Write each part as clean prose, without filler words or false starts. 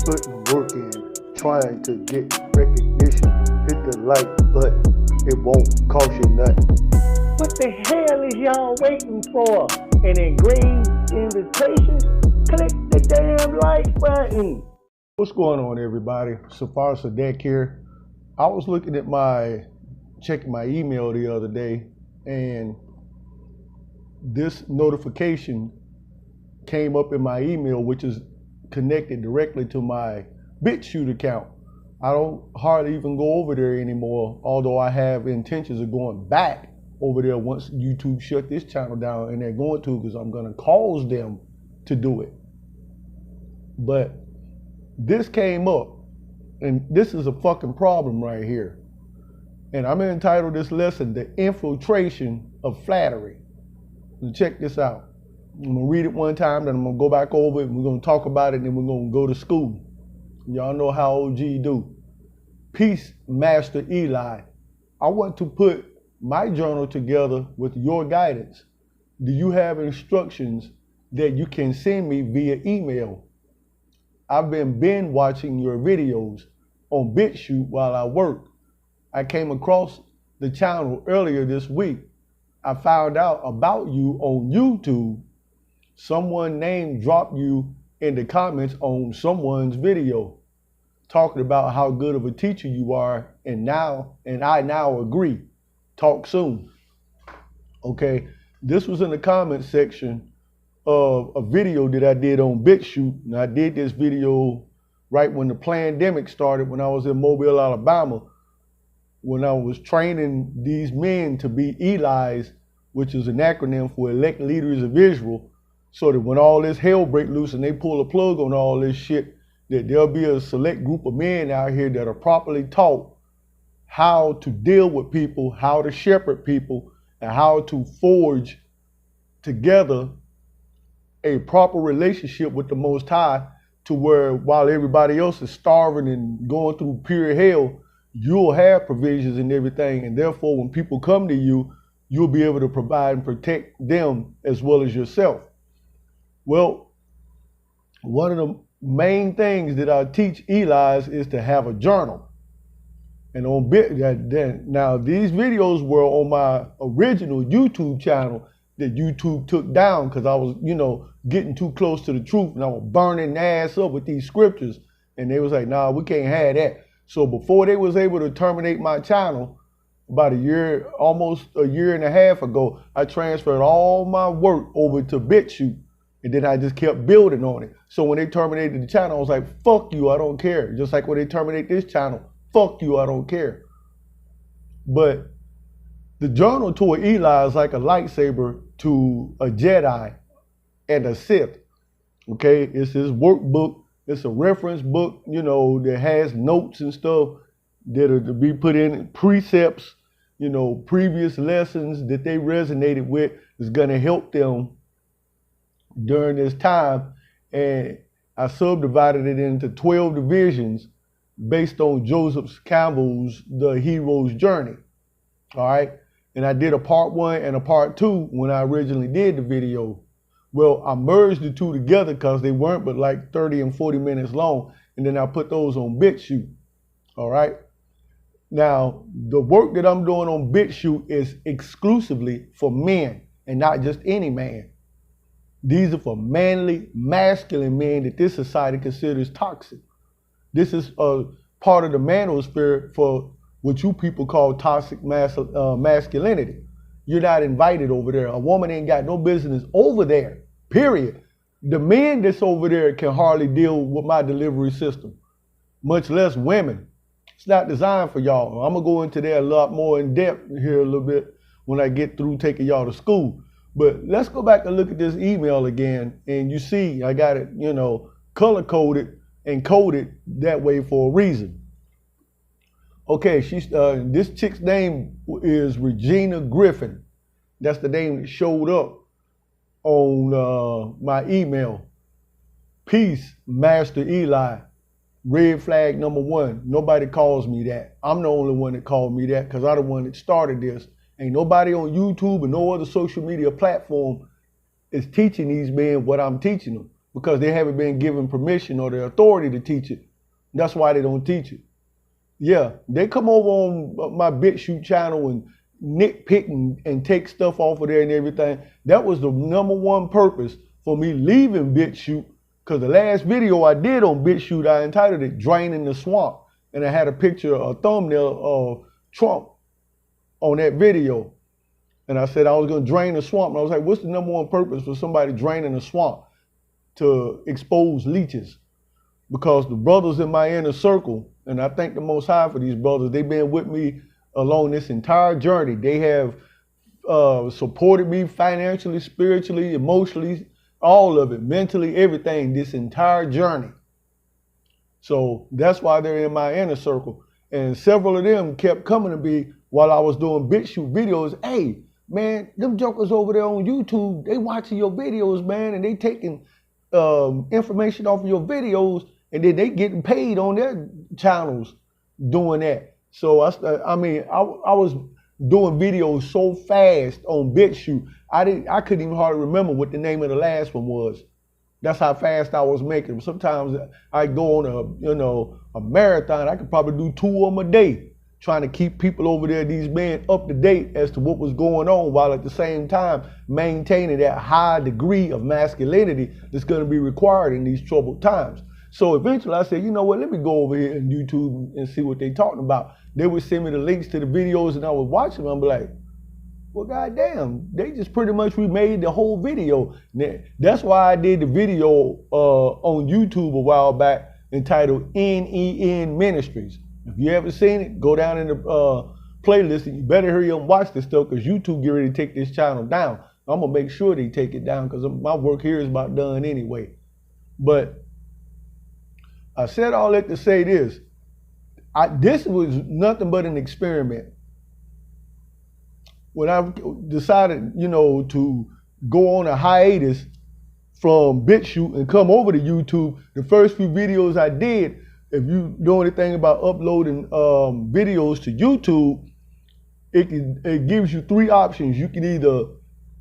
putting work in, trying to get recognition. Hit the like button, it won't cost you nothing. What the hell is y'all waiting for? An engraved invitation? Click the damn like button. What's going on, everybody? Safar Sadek here. I was looking at checking my email the other day, and this notification came up in my email, which is connected directly to my BitChute account. I don't hardly even go over there anymore, although I have intentions of going back over there once YouTube shut this channel down, and they're going to, because I'm going to cause them to do it. But this came up, and this is a fucking problem right here. And I'm going to entitle this lesson, The Infiltration of Flattery. So check this out. I'm going to read it one time, then I'm going to go back over it, and we're going to talk about it, and then we're going to go to school. Y'all know how OG do. Peace, Master Eli. I want to put my journal together with your guidance. Do you have instructions that you can send me via email? I've been watching your videos on BitChute while I work. I came across the channel earlier this week. I found out about you on YouTube. Someone name dropped you in the comments on someone's video, talking about how good of a teacher you are, and I now agree. Talk soon. Okay, this was in the comment section of a video that I did on BitChute, and I did this video right when the pandemic started, when I was in Mobile, Alabama, when I was training these men to be Eli's, which is an acronym for Elect Leaders of Israel, so that when all this hell break loose and they pull a plug on all this shit, that there'll be a select group of men out here that are properly taught how to deal with people, how to shepherd people, and how to forge together a proper relationship with the Most High, to where while everybody else is starving and going through pure hell, you'll have provisions and everything, and therefore when people come to you, you'll be able to provide and protect them as well as yourself. Well, one of the main things that I teach Eli's is to have a journal. And now these videos were on my original YouTube channel that YouTube took down because I was, getting too close to the truth, and I was burning ass up with these scriptures, and they was like, nah, we can't have that. So before they was able to terminate my channel, about almost a year and a half ago, I transferred all my work over to BitChute, and then I just kept building on it. So when they terminated the channel, I was like, fuck you, I don't care. Just like when they terminate this channel, fuck you, I don't care. But the journal to an Eli is like a lightsaber to a Jedi and a Sith. Okay, it's his workbook. It's a reference book, that has notes and stuff that are to be put in, precepts, previous lessons that they resonated with is going to help them during this time. And I subdivided it into 12 divisions based on Joseph Campbell's The Hero's Journey. All right. And I did a part 1 and a part 2 when I originally did the video. Well, I merged the two together because they weren't but like 30 and 40 minutes long. And then I put those on BitChute. All right. Now, the work that I'm doing on BitChute is exclusively for men and not just any man. These are for manly, masculine men that this society considers toxic. This is a part of the manosphere for what you people call toxic masculinity. You're not invited over there. A woman ain't got no business over there, period. The men that's over there can hardly deal with my delivery system, much less women. It's not designed for y'all. I'm gonna go into that a lot more in depth here a little bit when I get through taking y'all to school. But let's go back and look at this email again, and you see I got it, color coded and coded that way for a reason. Okay, this chick's name is Regina Griffin. That's the name that showed up on my email. Peace, Master Eli. Red flag number 1. Nobody calls me that. I'm the only one that called me that because I'm the one that started this. Ain't nobody on YouTube or no other social media platform is teaching these men what I'm teaching them. because they haven't been given permission or the authority to teach it. That's why they don't teach it. Yeah, they come over on my BitChute channel and nitpick and take stuff off of there and everything. That was the #1 purpose for me leaving BitChute, because the last video I did on BitChute, I entitled it Draining the Swamp. And I had a picture, a thumbnail of Trump on that video. And I said I was going to drain the swamp. And I was like, what's the #1 purpose for somebody draining the swamp? To expose leeches. Because the brothers in my inner circle, and I thank the Most High for these brothers, they've been with me along this entire journey. They have supported me financially, spiritually, emotionally, all of it, mentally, everything, this entire journey. So that's why they're in my inner circle. And several of them kept coming to me while I was doing BitChute videos. Hey, man, them jokers over there on YouTube, they watching your videos, man, and they taking information off of your videos, and then they getting paid on their channels doing that. So I was doing videos so fast on BitChute, I couldn't even hardly remember what the name of the last one was. That's how fast I was making them. Sometimes I go on a marathon. I could probably do 2 of them a day, trying to keep people over there, these men, up to date as to what was going on, while at the same time maintaining that high degree of masculinity that's going to be required in these troubled times. So eventually I said, you know what, let me go over here on YouTube and see what they're talking about. They would send me the links to the videos and I would watch them. I'm like, well, goddamn, they just pretty much remade the whole video. That's why I did the video on YouTube a while back entitled NEN Ministries. If you haven't seen it, go down in the playlist, and you better hurry up and watch this stuff, because YouTube get ready to take this channel down. I'm going to make sure they take it down, because my work here is about done anyway. But I said all that to say this. This was nothing but an experiment. When I decided, to go on a hiatus from BitChute and come over to YouTube, the first few videos I did, if you know anything about uploading videos to YouTube, it gives you 3 options. You can either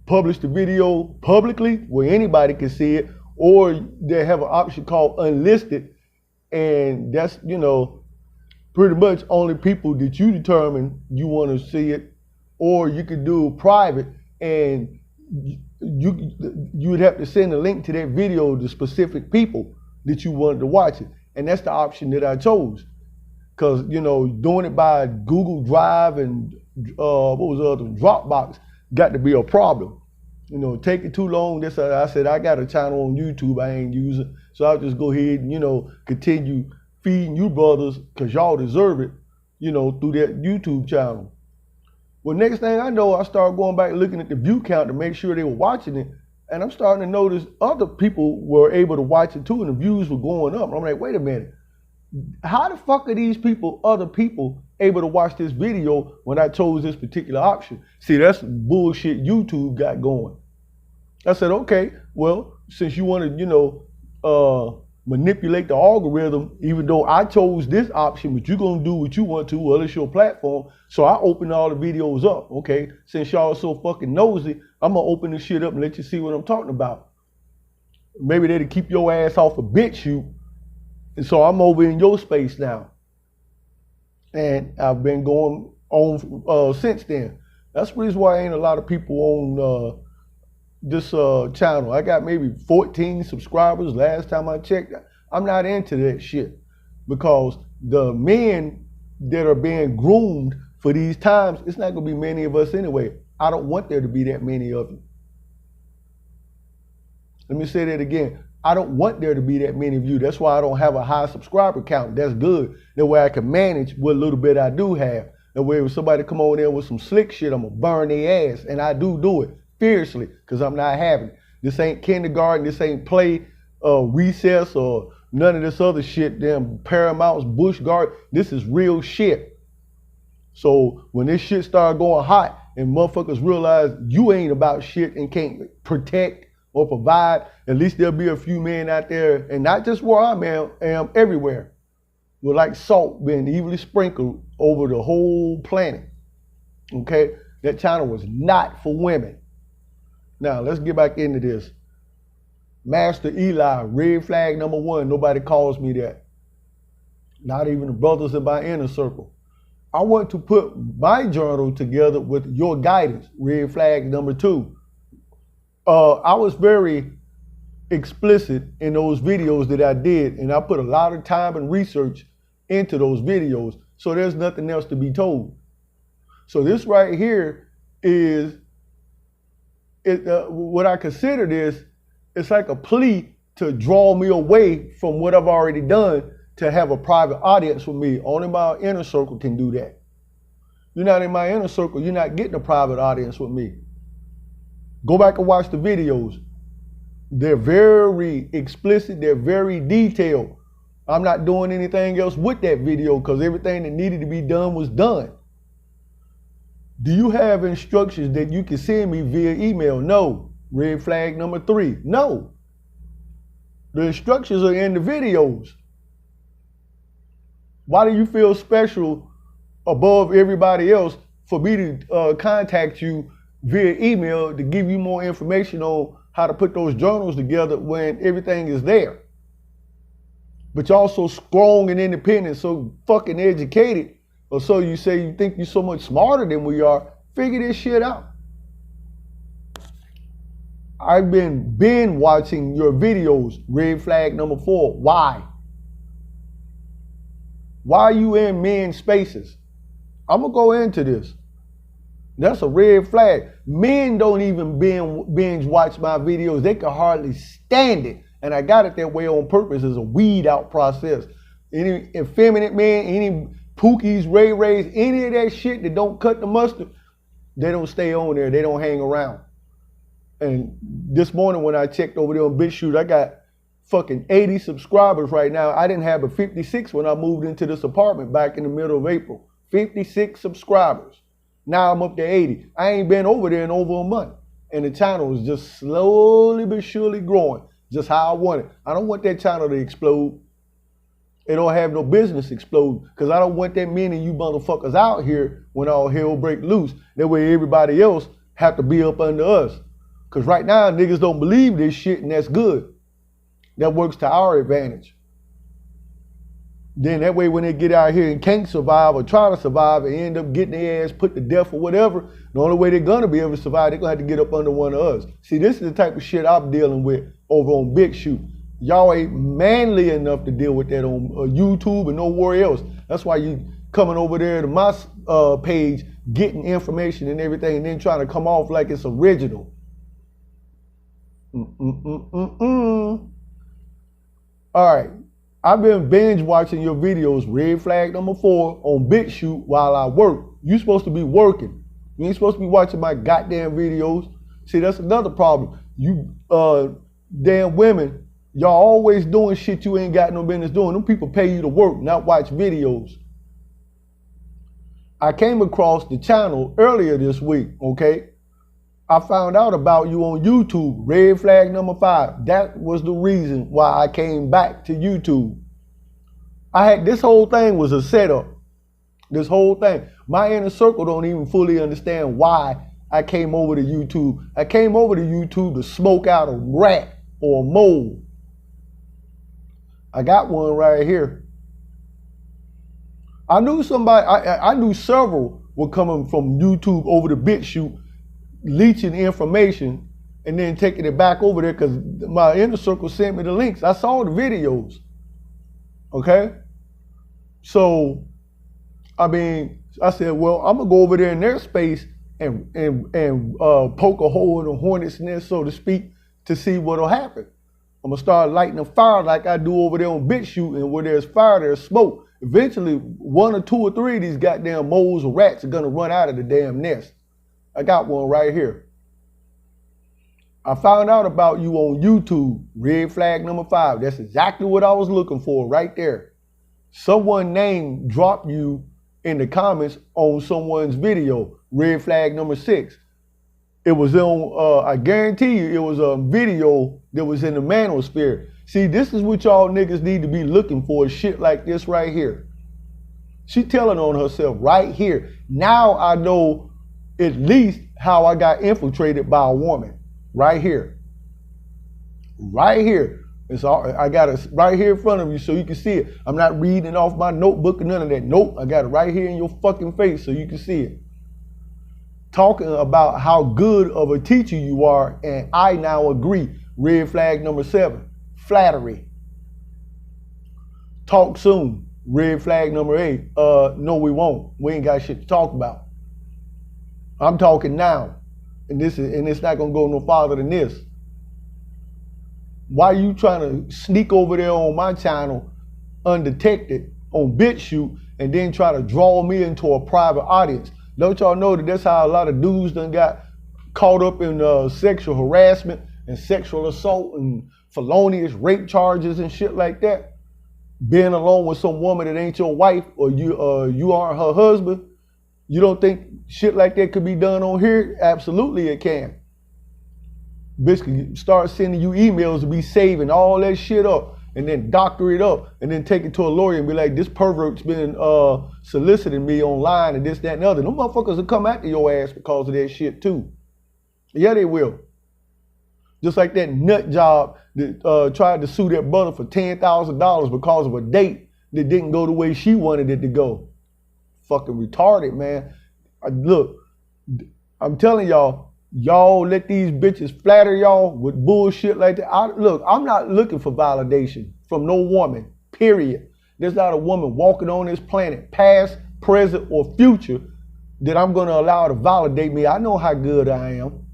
publish the video publicly where anybody can see it, or they have an option called unlisted, and that's, pretty much only people that you determine you want to see it. Or you could do private, and you would have to send a link to that video to specific people that you wanted to watch it. And that's the option that I chose. Because, doing it by Google Drive and what was the other, Dropbox, got to be a problem. Take it too long. I said, I got a channel on YouTube I ain't using, so I'll just go ahead and, continue feeding you brothers, because y'all deserve it, through that YouTube channel. Well, next thing I know, I started going back and looking at the view count to make sure they were watching it. And I'm starting to notice other people were able to watch it too, and the views were going up. And I'm like, wait a minute. How the fuck are these people, other people, able to watch this video when I chose this particular option? See, that's bullshit YouTube got going. I said, okay, well, since you want to, manipulate the algorithm, even though I chose this option, but you're going to do what you want to, well, it's your platform. So I opened all the videos up, okay? Since y'all so fucking nosy, I'm going to open this shit up and let you see what I'm talking about. Maybe that'll keep your ass off of BitChute. And so I'm over in your space now. And I've been going on since then. That's the reason why ain't a lot of people on this channel. I got maybe 14 subscribers last time I checked. I'm not into that shit, because the men that are being groomed for these times, it's not gonna be many of us anyway. I don't want there to be that many of you. Let me say that again. I don't want there to be that many of you. That's why I don't have a high subscriber count. That's good. That way I can manage what little bit I do have. That way if somebody come on there with some slick shit, I'm gonna burn their ass, and I do it fiercely, because I'm not having it. This ain't kindergarten, this ain't play, recess, or none of this other shit, damn Paramounts, Bush Guard. This is real shit. So when this shit start going hot and motherfuckers realize you ain't about shit and can't protect or provide, at least there'll be a few men out there, and not just where I am everywhere, with like salt being evenly sprinkled over the whole planet. Okay? That channel was not for women. Now, let's get back into this. Master Eli, red flag number 1. Nobody calls me that. Not even the brothers in my inner circle. I want to put my journal together with your guidance, red flag number 2. I was very explicit in those videos that I did, and I put a lot of time and research into those videos, so there's nothing else to be told. So this right here is what I consider this. It's like a plea to draw me away from what I've already done, to have a private audience with me. Only my inner circle can do that. You're not in my inner circle, you're not getting a private audience with me. Go back and watch the videos. They're very explicit, they're very detailed. I'm not doing anything else with that video because everything that needed to be done was done. Do you have instructions that you can send me via email? No. Red flag number 3, no. The instructions are in the videos. Why do you feel special above everybody else for me to contact you via email to give you more information on how to put those journals together when everything is there? But you're also strong and independent, so fucking educated, or so you say. You think you're so much smarter than we are. Figure this shit out. I've been binge watching your videos, red flag number 4. Why? Why are you in men's spaces? I'm gonna go into this. That's a red flag. Men don't even binge watch my videos. They can hardly stand it. And I got it that way on purpose. It's a weed out process. Any effeminate men, any Pookies, Ray Rays, any of that shit that don't cut the mustard, they don't stay on there. They don't hang around. And this morning when I checked over there on BitChute, I got fucking 80 subscribers right now. I didn't have a 56 when I moved into this apartment back in the middle of April. 56 subscribers. Now I'm up to 80. I ain't been over there in over a month. And the channel is just slowly but surely growing, just how I want it. I don't want that channel to explode. It don't have no business explode, because I don't want that many of you motherfuckers out here when all hell break loose. That way everybody else have to be up under us. Because right now niggas don't believe this shit, and that's good. That works to our advantage. Then that way when they get out here and can't survive or try to survive and end up getting their ass put to death or whatever, the only way they're gonna be able to survive, they're gonna have to get up under one of us. See, this is the type of shit I'm dealing with over on BitChute. Y'all ain't manly enough to deal with that on YouTube and nowhere else. That's why you coming over there to my page, getting information and everything, and then trying to come off like it's original. All right. I've been binge watching your videos, red flag number 4, on BitChute while I work. You supposed to be working. You ain't supposed to be watching my goddamn videos. See, that's another problem. You damn women, y'all always doing shit you ain't got no business doing. Them people pay you to work, not watch videos. I came across the channel earlier this week, okay? I found out about you on YouTube, red flag number 5. That was the reason why I came back to YouTube. This whole thing was a setup. This whole thing. My inner circle don't even fully understand why I came over to YouTube. I came over to YouTube to smoke out a rat or a mole. I got one right here. I knew somebody, I knew several were coming from YouTube over to BitChute, leeching information and then taking it back over there because my inner circle sent me the links. I saw the videos. Okay? So, I mean, I said, well, I'm gonna go over there in their space and poke a hole in the hornet's nest, so to speak, to see what'll happen. I'm gonna start lighting a fire like I do over there on BitChute, and where there's fire, there's smoke. Eventually, 1 or 2 or 3 of these goddamn moles or rats are gonna run out of the damn nest. I got one right here. I found out about you on YouTube, red flag number 5. That's exactly what I was looking for right there. Someone name dropped you in the comments on someone's video, red flag number 6. It was on, I guarantee you, it was a video that was in the manosphere. See, this is what y'all niggas need to be looking for, shit like this right here. She telling on herself right here. Now I know at least how I got infiltrated by a woman, right here. right here. It's all, I got it right here in front of you so you can see it. I'm not reading off my notebook or none of that. Nope, I got it right here in your fucking face so you can see it. Talking about how good of a teacher you are, and I now agree. Red flag number 7, flattery. Talk soon. Red flag number 8, no we won't. We ain't got shit to talk about. I'm talking now. And it's not gonna go no farther than this. Why you trying to sneak over there on my channel undetected on BitChute and then try to draw me into a private audience? Don't y'all know that that's how a lot of dudes done got caught up in sexual harassment and sexual assault and felonious rape charges and shit like that? Being alone with some woman that ain't your wife or you aren't her husband. You don't think shit like that could be done on here? Absolutely it can. Bitch can start sending you emails to be saving all that shit up and then doctor it up and then take it to a lawyer and be like, this pervert's been soliciting me online and this, that, and other. Them motherfuckers will come after your ass because of that shit too. Yeah, they will. Just like that nut job that tried to sue that brother for $10,000 because of a date that didn't go the way she wanted it to go. Fucking retarded, man. Look, I'm telling y'all, y'all let these bitches flatter y'all with bullshit like that. Look, I'm not looking for validation from no woman, period. There's not a woman walking on this planet, past, present, or future, that I'm gonna allow to validate me. I know how good I am.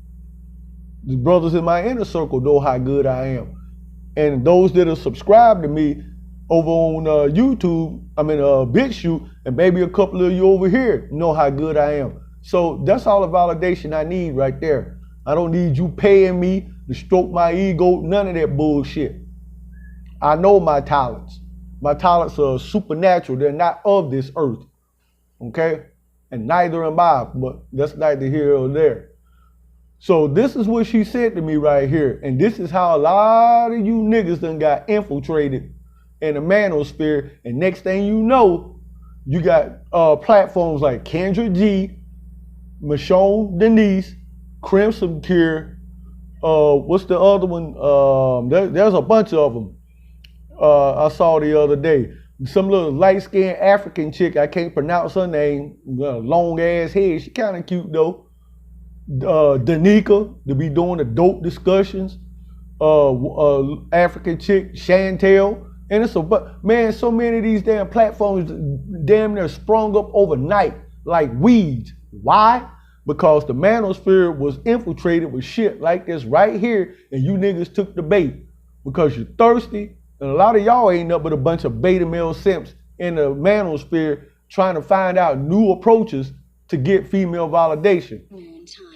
The brothers in my inner circle know how good I am. And those that are subscribed to me over on YouTube, BitChute, and maybe a couple of you over here know how good I am. So that's all the validation I need right there. I don't need you paying me to stroke my ego, none of that bullshit. I know my talents. My talents are supernatural. They're not of this earth, okay? And neither am I, but that's neither here or there. So this is what she said to me right here. And this is how a lot of you niggas done got infiltrated in the manosphere. And next thing you know, you got platforms like Kendra G, Michonne Denise, Crimson Cure, what's the other one? There's a bunch of them I saw the other day. Some little light-skinned African chick, I can't pronounce her name, long ass head, she kind of cute though. Danica, to be doing the dope discussions. African chick, Chantel. And it's man, so many of these damn platforms damn near sprung up overnight like weeds. Why? Because the manosphere was infiltrated with shit like this right here, and you niggas took the bait because you're thirsty, and a lot of y'all ain't nothing but a bunch of beta male simps in the manosphere trying to find out new approaches to get female validation.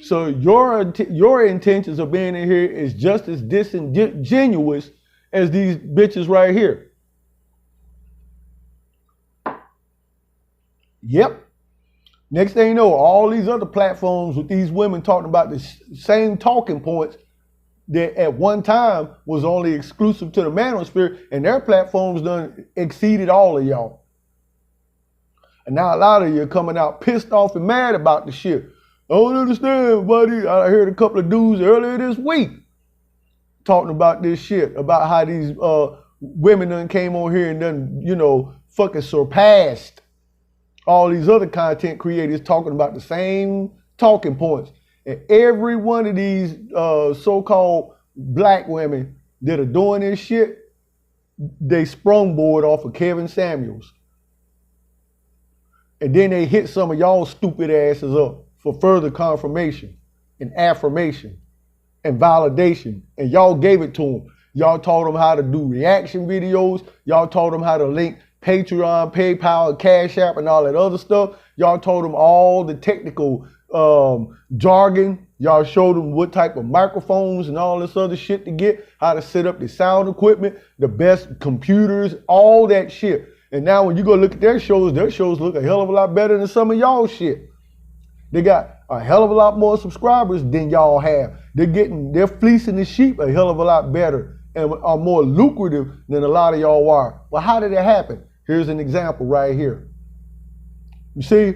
So your intentions of being in here is just as disingenuous as these bitches right here. Yep. Next thing you know, all these other platforms with these women talking about the same talking points that at one time was only exclusive to the manosphere, and their platforms done exceeded all of y'all. And now a lot of you are coming out pissed off and mad about the shit. I don't understand, buddy. I heard a couple of dudes earlier this week talking about this shit, about how these women done came on here and done, you know, fucking surpassed all these other content creators talking about the same talking points. And every one of these so-called black women that are doing this shit, they sprungboard off of Kevin Samuels. And then they hit some of y'all stupid asses up for further confirmation and affirmation and validation. And y'all gave it to them. Y'all taught them how to do reaction videos. Y'all taught them how to link Patreon, PayPal, Cash App, and all that other stuff. Y'all told them all the technical jargon. Y'all showed them what type of microphones and all this other shit to get, how to set up the sound equipment, the best computers, all that shit. And now when you go look at their shows look a hell of a lot better than some of y'all shit. They got a hell of a lot more subscribers than y'all have. They're fleecing the sheep a hell of a lot better and are more lucrative than a lot of y'all are. Well, how did it happen? Here's an example right here. You see?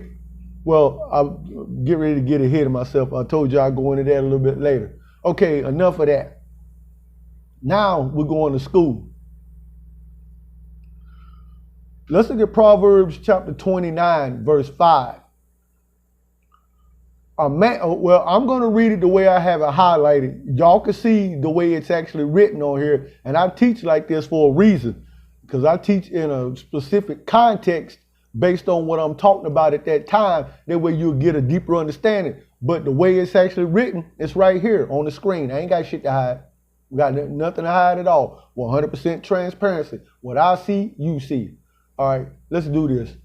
Well, I'll get ready to get ahead of myself. I told you I'll go into that a little bit later. Okay, enough of that. Now we're going to school. Let's look at Proverbs chapter 29, verse 5. I'm going to read it the way I have it highlighted. Y'all can see the way it's actually written on here. And I teach like this for a reason, because I teach in a specific context based on what I'm talking about at that time. That way you'll get a deeper understanding. But the way it's actually written, it's right here on the screen. I ain't got shit to hide. We got nothing to hide at all. 100% transparency. What I see, you see. All right, let's do this.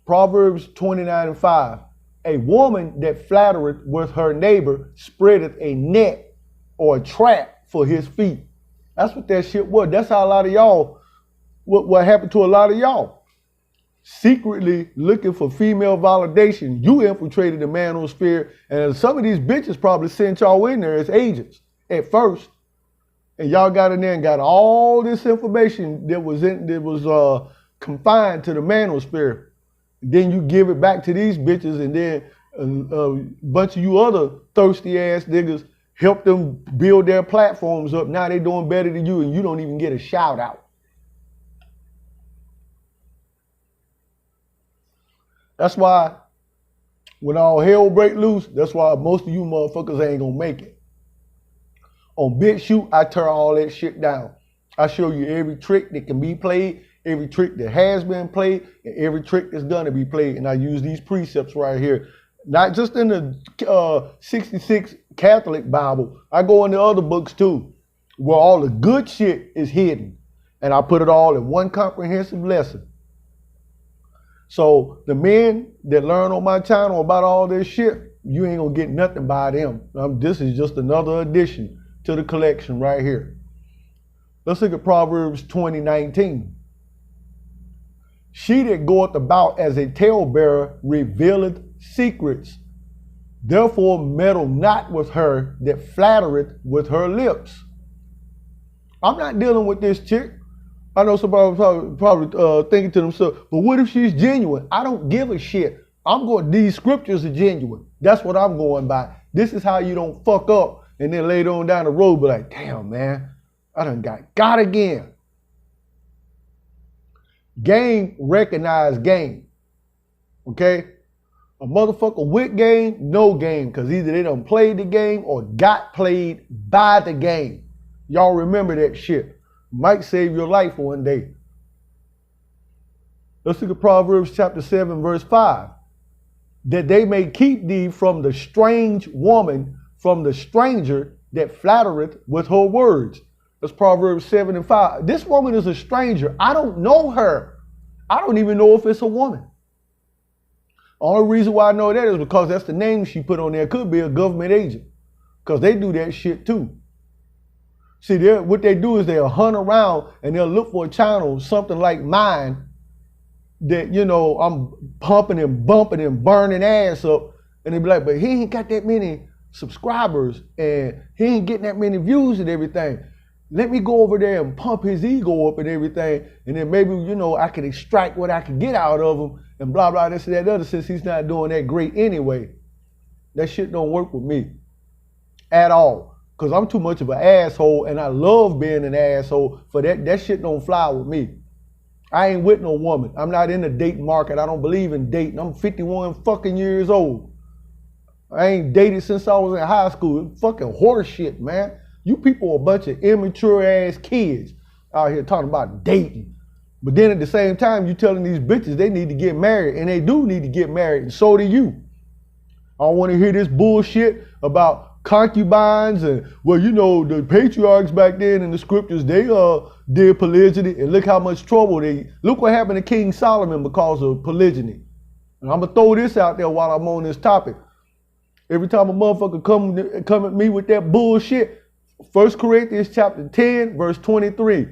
Proverbs 29 and 5. A woman that flattereth with her neighbor spreadeth a net or a trap for his feet. That's what that shit was. That's how a lot of y'all, what happened to a lot of y'all. Secretly looking for female validation. You infiltrated the manosphere, and some of these bitches probably sent y'all in there as agents at first. And y'all got in there and got all this information that was confined to the manosphere. Then you give it back to these bitches, and then a bunch of you other thirsty ass niggas help them build their platforms up. Now they doing better than you, and you don't even get a shout out. That's why when all hell break loose, that's why most of you motherfuckers ain't gonna make it. On BitChute, I tear all that shit down. I show you every trick that can be played, every trick that has been played, and every trick that's gonna be played. And I use these precepts right here. Not just in the 66 Catholic Bible. I go into other books too, where all the good shit is hidden. And I put it all in one comprehensive lesson. So the men that learn on my channel about all this shit, you ain't gonna get nothing by them. This is just another addition to the collection right here. Let's look at Proverbs 20:19. She that goeth about as a talebearer revealeth secrets. Therefore meddle not with her that flattereth with her lips. I'm not dealing with this chick. I know somebody probably thinking to themselves, but what if she's genuine? I don't give a shit. These scriptures are genuine. That's what I'm going by. This is how you don't fuck up and then later on down the road be like, damn man, I done got again. Game recognize game. Okay? A motherfucker with game, no game. Because either they done played the game or got played by the game. Y'all remember that shit. Might save your life one day. Let's look at Proverbs chapter 7, verse 5. That they may keep thee from the strange woman, from the stranger that flattereth with her words. That's Proverbs 7 and 5. This woman is a stranger. I don't know her. I don't even know if it's a woman. Only reason why I know that is because that's the name she put on there. Could be a government agent. Because they do that shit too. See, what they do is they'll hunt around and they'll look for a channel, something like mine, that, you know, I'm pumping and bumping and burning ass up. And they be like, but he ain't got that many subscribers and he ain't getting that many views and everything. Let me go over there and pump his ego up and everything. And then maybe, you know, I can extract what I can get out of him and blah, blah, this and that other, since he's not doing that great anyway. That shit don't work with me at all. Because I'm too much of an asshole and I love being an asshole. For that shit don't fly with me. I ain't with no woman. I'm not in the dating market. I don't believe in dating. I'm 51 fucking years old. I ain't dated since I was in high school. It's fucking horse shit, man. You people are a bunch of immature ass kids out here talking about dating. But then at the same time, you telling these bitches they need to get married, and they do need to get married, and so do you. I don't want to hear this bullshit about concubines and, well, you know, the patriarchs back then in the scriptures, they did polygyny, and look how much trouble look what happened to King Solomon because of polygyny. And I'm gonna throw this out there while I'm on this topic. Every time a motherfucker come at me with that bullshit, 1 Corinthians chapter 10, verse 23.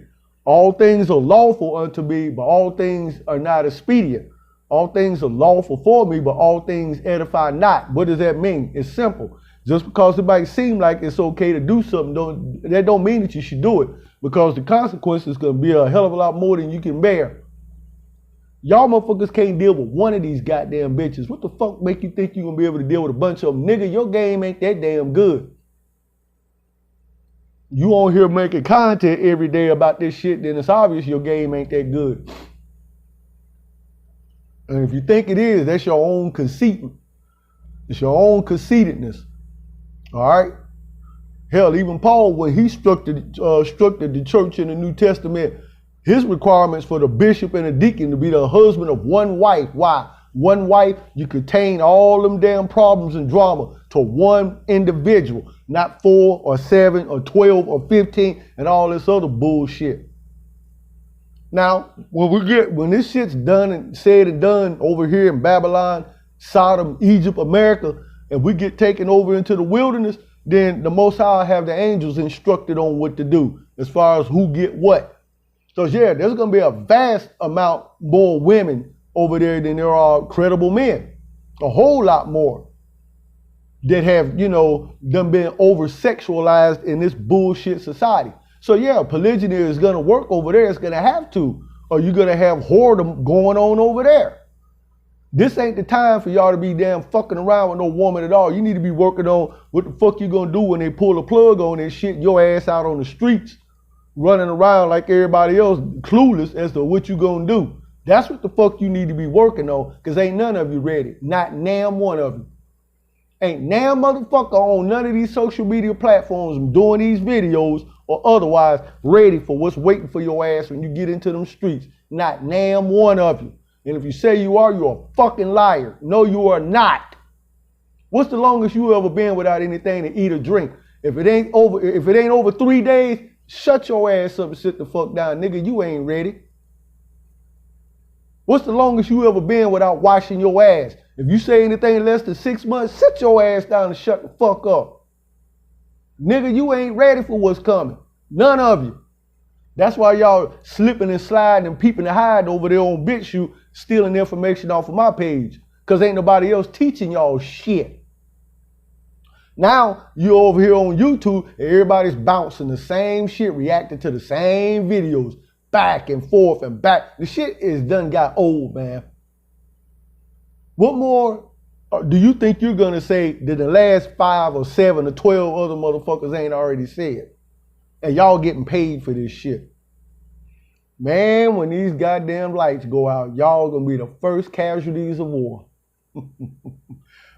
All things are lawful unto me, but all things are not expedient. All things are lawful for me, but all things edify not. What does that mean? It's simple. Just because it might seem like it's okay to do something, that don't mean that you should do it, because the consequences is going to be a hell of a lot more than you can bear. Y'all motherfuckers can't deal with one of these goddamn bitches. What the fuck make you think you're going to be able to deal with a bunch of them? Nigga, your game ain't that damn good. you on here making content every day about this shit, then it's obvious your game ain't that good. And if you think it is, that's your own conceit. It's your own conceitedness. All right? Hell, even Paul, when he structured the church in the New Testament, his requirements for the bishop and the deacon to be the husband of one wife. Why? One wife, you contain all them damn problems and drama to one individual, not 4 or 7 or 12 or 15 and all this other bullshit. Now, when this shit's done and said and done over here in Babylon, Sodom, Egypt, America, and we get taken over into the wilderness, then the Most High have the angels instructed on what to do as far as who get what. So yeah, there's going to be a vast amount more women over there than there are credible men. A whole lot more that have, them been over-sexualized in this bullshit society. So yeah, polygyny is going to work over there. It's going to have to. Or you're going to have whoredom going on over there. This ain't the time for y'all to be damn fucking around with no woman at all. You need to be working on what the fuck you going to do when they pull a plug on this shit, your ass out on the streets, running around like everybody else, clueless as to what you going to do. That's what the fuck you need to be working on, because ain't none of you ready. Not damn one of you. Ain't damn motherfucker on none of these social media platforms doing these videos or otherwise ready for what's waiting for your ass when you get into them streets. Not damn one of you. And if you say you are, you're a fucking liar. No, you are not. What's the longest you ever been without anything to eat or drink? If it ain't over 3 days, shut your ass up and sit the fuck down. Nigga, you ain't ready. What's the longest you ever been without washing your ass? If you say anything less than 6 months, sit your ass down and shut the fuck up. Nigga, you ain't ready for what's coming. None of you. That's why y'all slipping and sliding and peeping and hiding over there on BitChute, stealing information off of my page. Because ain't nobody else teaching y'all shit. Now, you over here on YouTube, and everybody's bouncing the same shit, reacting to the same videos, back and forth and back. The shit is done got old, man. What more do you think you're going to say that the last 5 or 7 or 12 other motherfuckers ain't already said? And y'all getting paid for this shit. Man, when these goddamn lights go out, y'all going to be the first casualties of war. All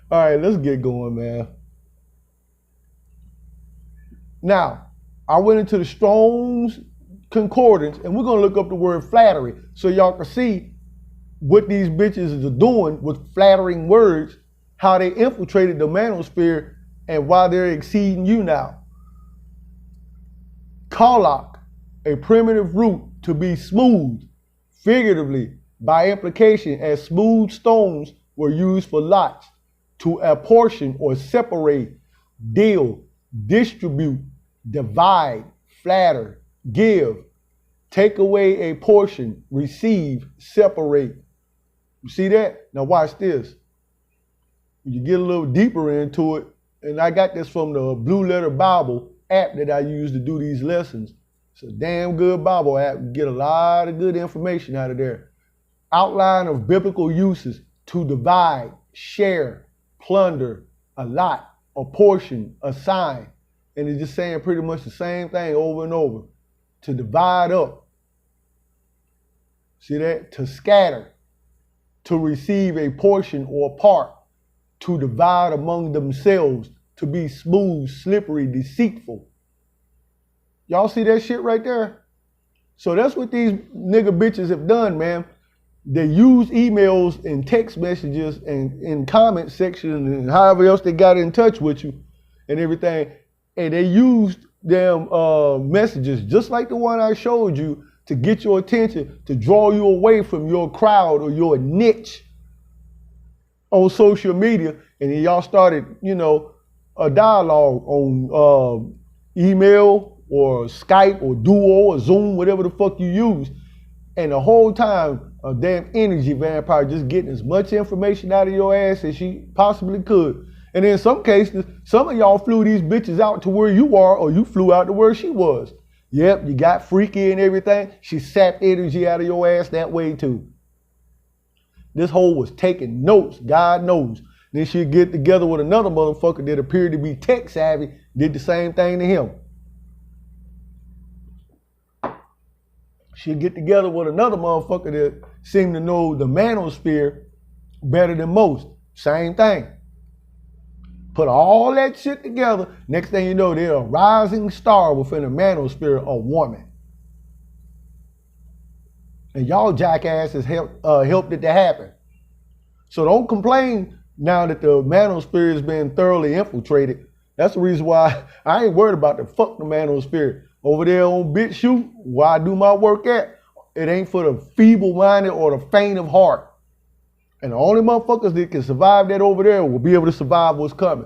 right, let's get going, man. Now, I went into the Strong's Concordance, and we're going to look up the word flattery so y'all can see what these bitches are doing with flattering words, how they infiltrated the manosphere, and why they're exceeding you now. Kalak, a primitive root to be smooth, figuratively, by implication, as smooth stones were used for lots, to apportion or separate, deal, distribute, divide, flatter, give, take away a portion, receive, separate. You see that? Now watch this. You get a little deeper into it, and I got this from the Blue Letter Bible app that I use to do these lessons. It's a damn good Bible app. You get a lot of good information out of there. Outline of biblical uses: to divide, share, plunder, allot, apportion, assign. And it's just saying pretty much the same thing over and over. To divide up. See that? To scatter. To receive a portion or part. To divide among themselves. To be smooth, slippery, deceitful. Y'all see that shit right there? So that's what these nigga bitches have done, man. They use emails and text messages and in comment section and however else they got in touch with you and everything. And they used them messages just like the one I showed you to get your attention, to draw you away from your crowd or your niche on social media. And then y'all started, a dialogue on email or Skype or Duo or Zoom, whatever the fuck you use. And the whole time, a damn energy vampire just getting as much information out of your ass as she possibly could. And in some cases, some of y'all flew these bitches out to where you are, or you flew out to where she was. Yep, you got freaky and everything. She sapped energy out of your ass that way too. This hoe was taking notes, God knows. Then she'd get together with another motherfucker that appeared to be tech savvy, did the same thing to him. she'll get together with another motherfucker that seem to know the manosphere better than most. Same thing. Put all that shit together. Next thing you know, they're a rising star within the manosphere, a woman. And y'all jackasses helped it to happen. So don't complain now that the manosphere has been thoroughly infiltrated. That's the reason why I ain't worried about the fuck the manosphere. Over there on BitChute, where I do my work at, it ain't for the feeble-minded or the faint of heart. And the only motherfuckers that can survive that over there will be able to survive what's coming.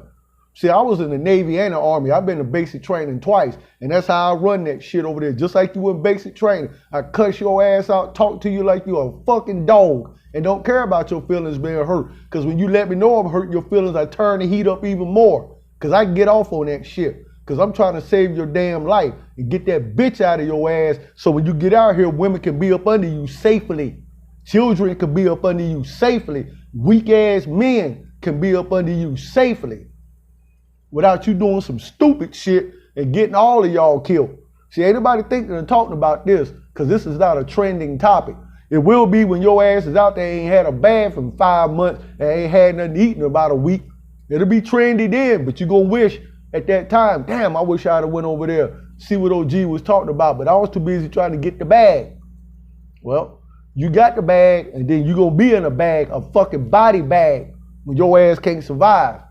See, I was in the Navy and the Army. I've been to basic training twice. And that's how I run that shit over there. Just like you in basic training. I cuss your ass out, talk to you like you a fucking dog. And don't care about your feelings being hurt. Because when you let me know I'm hurting your feelings, I turn the heat up even more. Because I can get off on that shit. Because I'm trying to save your damn life. And get that bitch out of your ass. So when you get out here, women can be up under you safely. Children can be up under you safely. Weak ass men can be up under you safely. Without you doing some stupid shit and getting all of y'all killed. See, ain't nobody thinking and talking about this because this is not a trending topic. It will be when your ass is out there, ain't had a bath in 5 months, and ain't had nothing to eat in about a week. It'll be trendy then, but you're going to wish at that time, damn, I wish I'd have went over there, see what OG was talking about, but I was too busy trying to get the bag. Well, you got the bag, and then you're going to be in a bag, a fucking body bag, when your ass can't survive.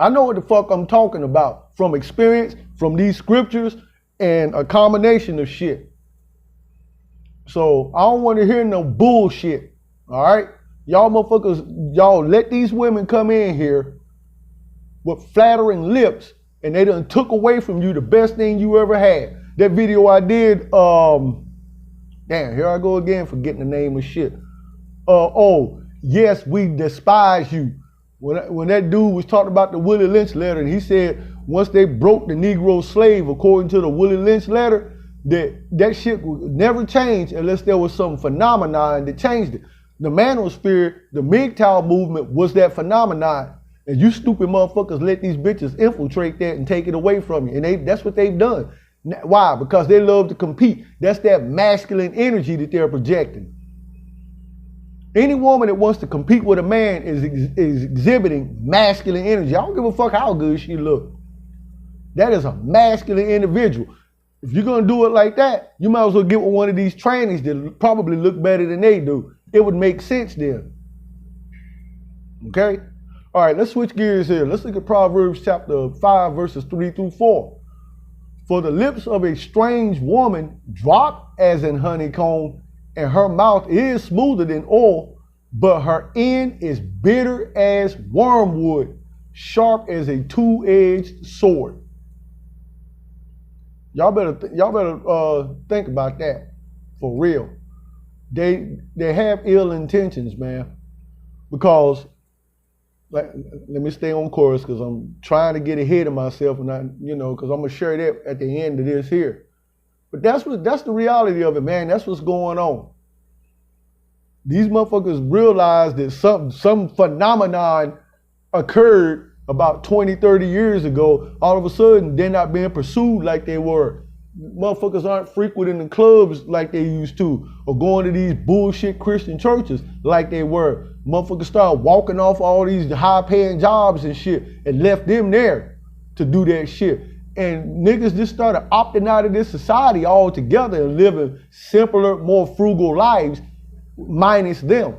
I know what the fuck I'm talking about from experience, from these scriptures, and a combination of shit. So I don't want to hear no bullshit, all right? Y'all motherfuckers, y'all let these women come in here with flattering lips, and they done took away from you the best thing you ever had. That video I did, damn, here I go again forgetting the name of shit. Oh, yes, we despise you. When that dude was talking about the Willie Lynch letter, and he said once they broke the Negro slave, according to the Willie Lynch letter, that shit would never change unless there was some phenomenon that changed it. The manosphere, the MGTOW movement was that phenomenon. And you stupid motherfuckers let these bitches infiltrate that and take it away from you. And that's what they've done. Why? Because they love to compete. That's that masculine energy that they're projecting. Any woman that wants to compete with a man is exhibiting masculine energy. I don't give a fuck how good she look. That is a masculine individual. If you're going to do it like that, you might as well get with one of these trannies that probably look better than they do. It would make sense then. Okay? All right, let's switch gears here. Let's look at Proverbs chapter 5, verses 3 through 4. For the lips of a strange woman drop as in honeycomb, and her mouth is smoother than oil, but her end is bitter as wormwood, sharp as a two-edged sword. Y'all better think about that for real. They have ill intentions, man, because let me stay on course because I'm trying to get ahead of myself, and because I'm gonna share that at the end of this here. But that's the reality of it, man. That's what's going on. These motherfuckers realized that some phenomenon occurred about 20, 30 years ago. All of a sudden, they're not being pursued like they were. Motherfuckers aren't frequenting the clubs like they used to, or going to these bullshit Christian churches like they were. Motherfuckers started walking off all these high-paying jobs and shit and left them there to do that shit. And niggas just started opting out of this society altogether and living simpler, more frugal lives minus them.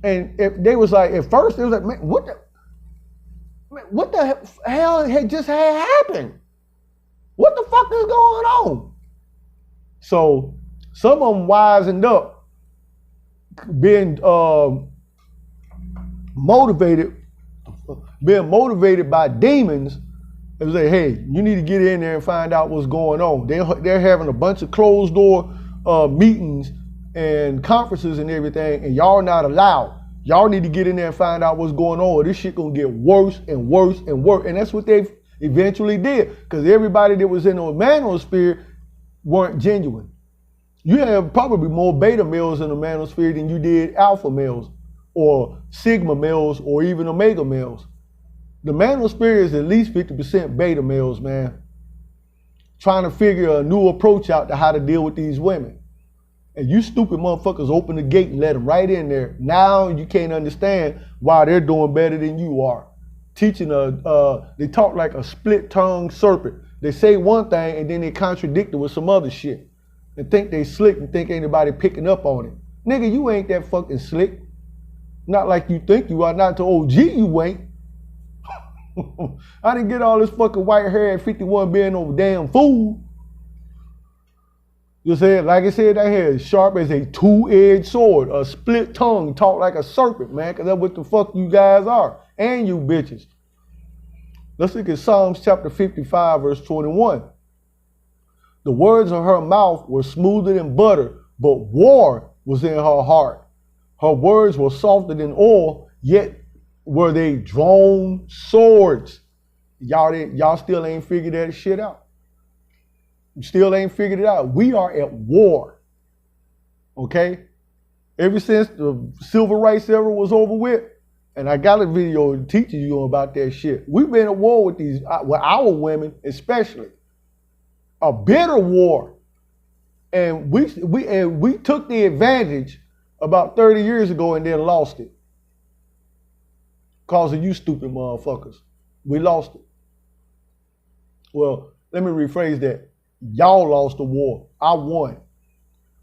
And if they was like, at first it was like, man, what the hell had just happened? What the fuck is going on? So some of them wisened up, being motivated by demons. It was like, hey, you need to get in there and find out what's going on. They're having a bunch of closed door meetings and conferences and everything, and y'all not allowed. Y'all need to get in there and find out what's going on. This shit gonna get worse and worse and worse. And that's what they eventually did, because everybody that was in the manosphere weren't genuine. You have probably more beta males in the manosphere than you did alpha males or sigma males or even omega males. The manosphere is at least 50% beta males, man. trying to figure a new approach out to how to deal with these women. And you stupid motherfuckers open the gate and let them right in there. Now you can't understand why they're doing better than you are. Teaching they talk like a split-tongued serpent. They say one thing and then they contradict it with some other shit. And think they slick and think ain't nobody picking up on it. Nigga, you ain't that fucking slick. Not like you think you are. Not to OG you ain't. I didn't get all this fucking white hair at 51 being no damn fool. You said, like I said, that hair is sharp as a two-edged sword, a split tongue, talk like a serpent, man, because that's what the fuck you guys are, and you bitches. Let's look at Psalms chapter 55, verse 21. The words of her mouth were smoother than butter, but war was in her heart. Her words were softer than oil, yet were they drawn swords. Y'all still ain't figured that shit out. You still ain't figured it out. We are at war. Okay? Ever since the civil rights era was over with, and I got a video teaching you about that shit. We've been at war with with our women, especially. A bitter war. And we took the advantage about 30 years ago and then lost it. Because of you stupid motherfuckers. We lost it. Well, let me rephrase that. Y'all lost the war. I won.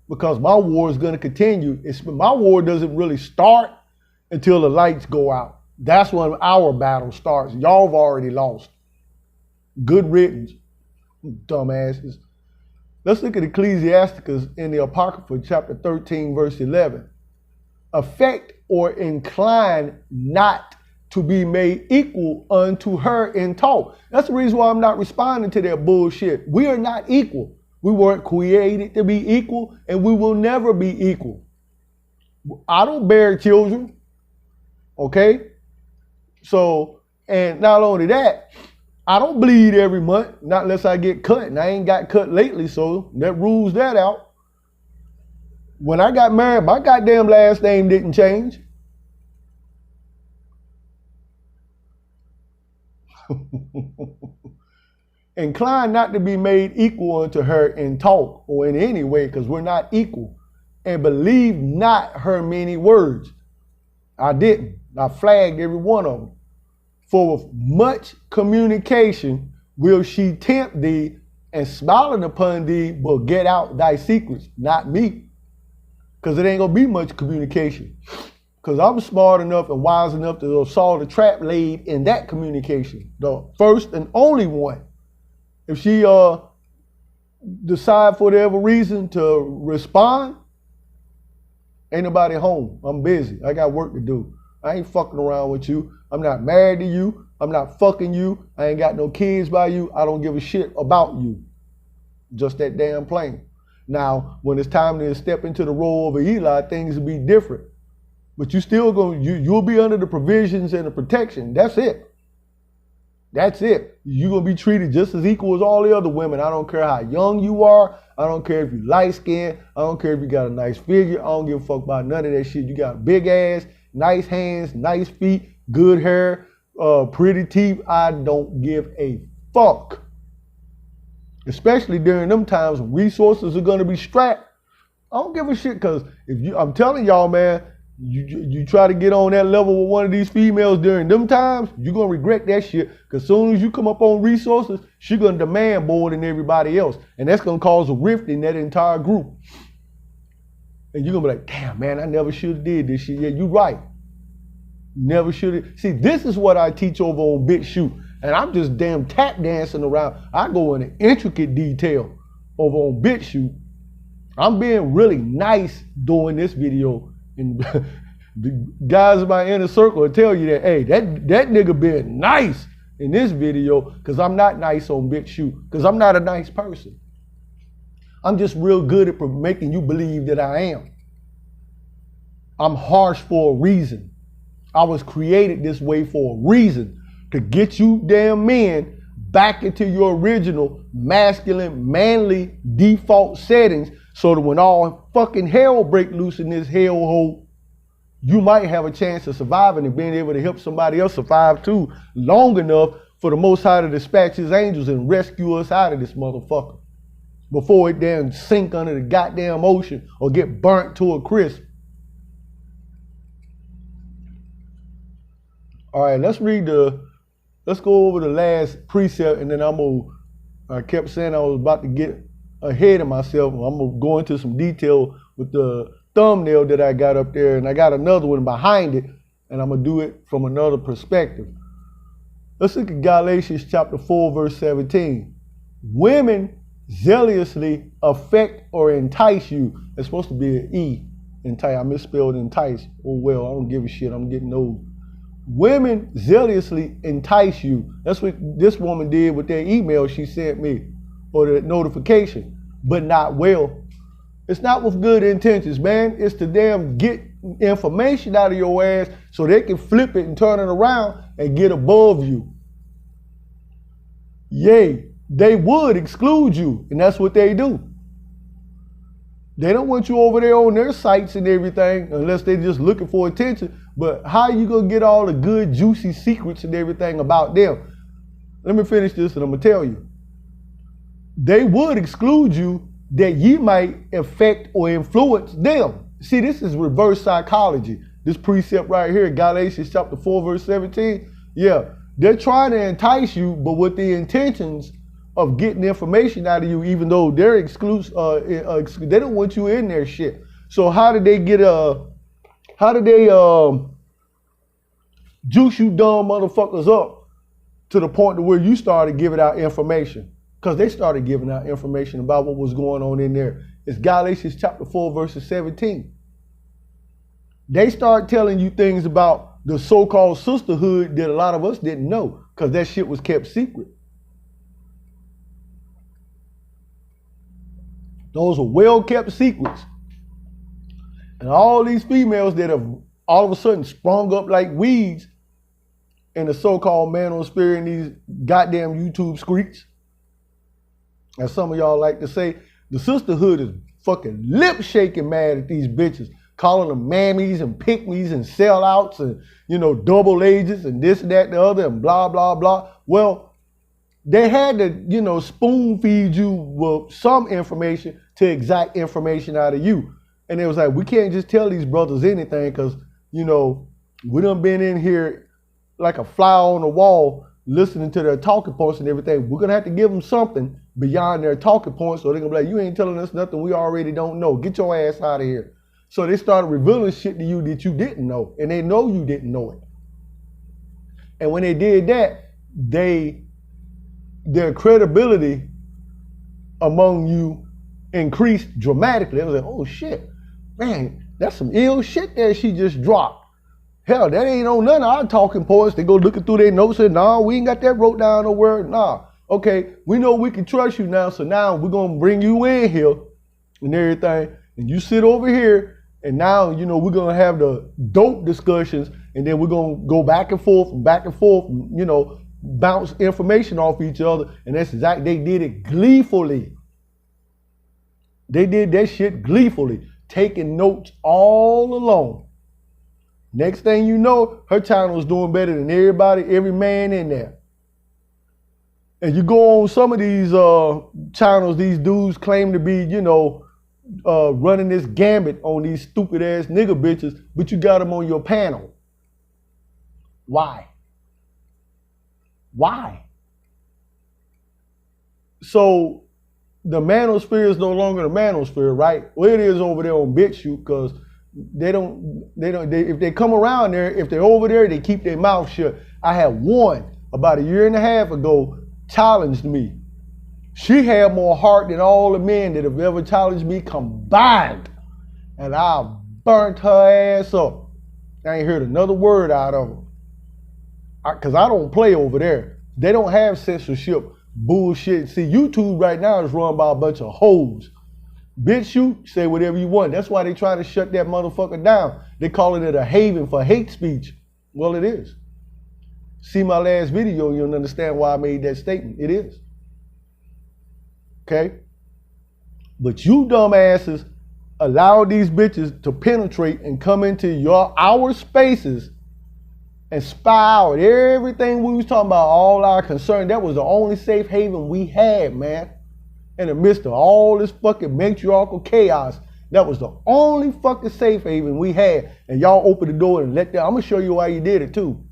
Because my war is going to continue. My war doesn't really start until the lights go out. That's when our battle starts. Y'all have already lost. Good riddance, dumbasses. Let's look at Ecclesiasticus in the Apocrypha, chapter 13, verse 11. Affect or incline not to be made equal unto her in talk. That's the reason why I'm not responding to that bullshit. We are not equal. We weren't created to be equal, and we will never be equal. I don't bear children, okay? So, and not only that, I don't bleed every month, not unless I get cut, and I ain't got cut lately, so that rules that out. When I got married, my goddamn last name didn't change. Incline not to be made equal unto her in talk or in any way, because we're not equal. And believe not her many words. I didn't. I flagged every one of them. For with much communication will she tempt thee, and smiling upon thee will get out thy secrets. Not me. Because it ain't going to be much communication. Because I'm smart enough and wise enough to saw the trap laid in that communication. The first and only one. If she decide for whatever reason to respond, ain't nobody home. I'm busy. I got work to do. I ain't fucking around with you. I'm not married to you. I'm not fucking you. I ain't got no kids by you. I don't give a shit about you. Just that damn plain. Now, when it's time to step into the role of an Eli, things will be different. But you'll be under the provisions and the protection. That's it. That's it. You're going to be treated just as equal as all the other women. I don't care how young you are. I don't care if you light skinned. I don't care if you got a nice figure. I don't give a fuck about none of that shit. You got a big ass, nice hands, nice feet, good hair, pretty teeth. I don't give a fuck. Especially during them times when resources are going to be strapped. I don't give a shit, because I'm telling y'all, man, you try to get on that level with one of these females during them times, you're going to regret that shit. Because as soon as you come up on resources, she's going to demand more than everybody else. And that's going to cause a rift in that entire group. And you're going to be like, damn, man, I never should have did this shit. Yeah, you're right. Never should have. See, this is what I teach over on BitChute. And I'm just damn tap dancing around. I go into intricate detail over on BitChute. I'm being really nice doing this video. And the guys in my inner circle will tell you that, hey, that nigga being nice in this video, because I'm not nice on BitChute, because I'm not a nice person. I'm just real good at making you believe that I am. I'm harsh for a reason. I was created this way for a reason, to get you damn men back into your original masculine, manly default settings, so that when all fucking hell break loose in this hellhole, you might have a chance of surviving and being able to help somebody else survive too, long enough for the Most High to dispatch his angels and rescue us out of this motherfucker before it damn sink under the goddamn ocean or get burnt to a crisp. All right, let's go over the last precept, and then I kept saying I was about to get ahead of myself. I'm gonna go into some detail with the thumbnail that I got up there, and I got another one behind it, and I'm gonna do it from another perspective. Let's look at Galatians chapter 4, verse 17. Women zealously affect or entice you. It's supposed to be an E, entice. I misspelled entice. Oh well, I don't give a shit. I'm getting old. Women zealously entice you. That's what this woman did with that email she sent me, or the notification, but not well. It's not with good intentions, man. It's to damn get information out of your ass so they can flip it and turn it around and get above you. Yay, they would exclude you, and that's what they do. They don't want you over there on their sites and everything unless they're just looking for attention. But how are you going to get all the good, juicy secrets and everything about them? Let me finish this and I'm going to tell you. They would exclude you that you might affect or influence them. See, this is reverse psychology. This precept right here, Galatians chapter 4, verse 17. Yeah, they're trying to entice you, but with the intentions of getting information out of you, even though they're exclusive, they don't want you in their shit. So how did they juice you dumb motherfuckers up to the point to where you started giving out information? Because they started giving out information about what was going on in there. It's Galatians chapter 4, verses 17. They start telling you things about the so-called sisterhood that a lot of us didn't know, because that shit was kept secret. Those are well-kept secrets. And all these females that have all of a sudden sprung up like weeds in the so-called manosphere in these goddamn YouTube streets, as some of y'all like to say, the sisterhood is fucking lip-shaking mad at these bitches, calling them mammies and pick-me's and sellouts and, you know, double agents and this and that and the other and blah, blah, blah. Well, they had to, you know, spoon feed you with some information to exact information out of you. And it was like, we can't just tell these brothers anything because, you know, we done been in here like a fly on the wall listening to their talking points and everything. We're going to have to give them something beyond their talking points, so they're going to be like, you ain't telling us nothing we already don't know. Get your ass out of here. So they started revealing shit to you that you didn't know, and they know you didn't know it. And when they did that, their credibility among you increased dramatically. It was like, oh shit, man, that's some ill shit there she just dropped. Hell, that ain't on none of our talking points. They go looking through their notes and, nah, we ain't got that wrote down nowhere. Nah, okay, we know we can trust you now, so now we're going to bring you in here and everything, and you sit over here, and now, you know, we're going to have the dope discussions, and then we're going to go back and forth, and, you know, bounce information off each other, and that's exactly, they did it gleefully. They did that shit gleefully, taking notes all along. Next thing you know, her channel is doing better than everybody, every man in there. And you go on some of these channels, these dudes claim to be, you know, running this gambit on these stupid ass nigga bitches, but you got them on your panel. Why? Why? So the manosphere is no longer the manosphere, right? Well, it is over there on BitChute, because if they come around there, if they're over there, they keep their mouth shut. I had one about a year and a half ago challenged me. She had more heart than all the men that have ever challenged me combined. And I burnt her ass up. I ain't heard another word out of her. Because I don't play over there. They don't have censorship bullshit. See, YouTube right now is run by a bunch of hoes. BitChute, say whatever you want. That's why they try to shut that motherfucker down. They calling it a haven for hate speech. Well, it is. See my last video, you'll understand why I made that statement. It is. Okay? But you dumbasses allow these bitches to penetrate and come into our spaces and spy out everything we was talking about, all our concern. That was the only safe haven we had, man. In the midst of all this fucking matriarchal chaos, that was the only fucking safe haven we had. And y'all opened the door and let them. I'm gonna show you why you did it too.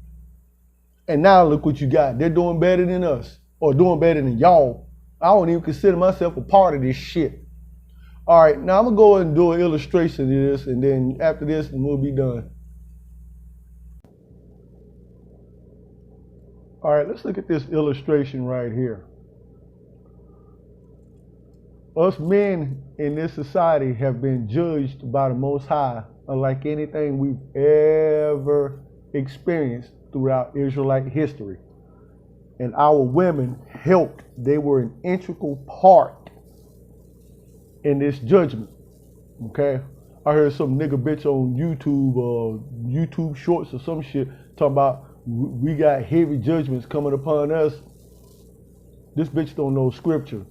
And now look what you got. They're doing better than us, or doing better than y'all. I don't even consider myself a part of this shit. All right, now I'm gonna go and do an illustration of this, and then after this, we'll be done. All right, let's look at this illustration right here. Us men in this society have been judged by the Most High unlike anything we've ever experienced throughout Israelite history. And our women helped. They were an integral part in this judgment. Okay? I heard some nigga bitch on YouTube shorts or some shit talking about we got heavy judgments coming upon us. This bitch don't know scripture.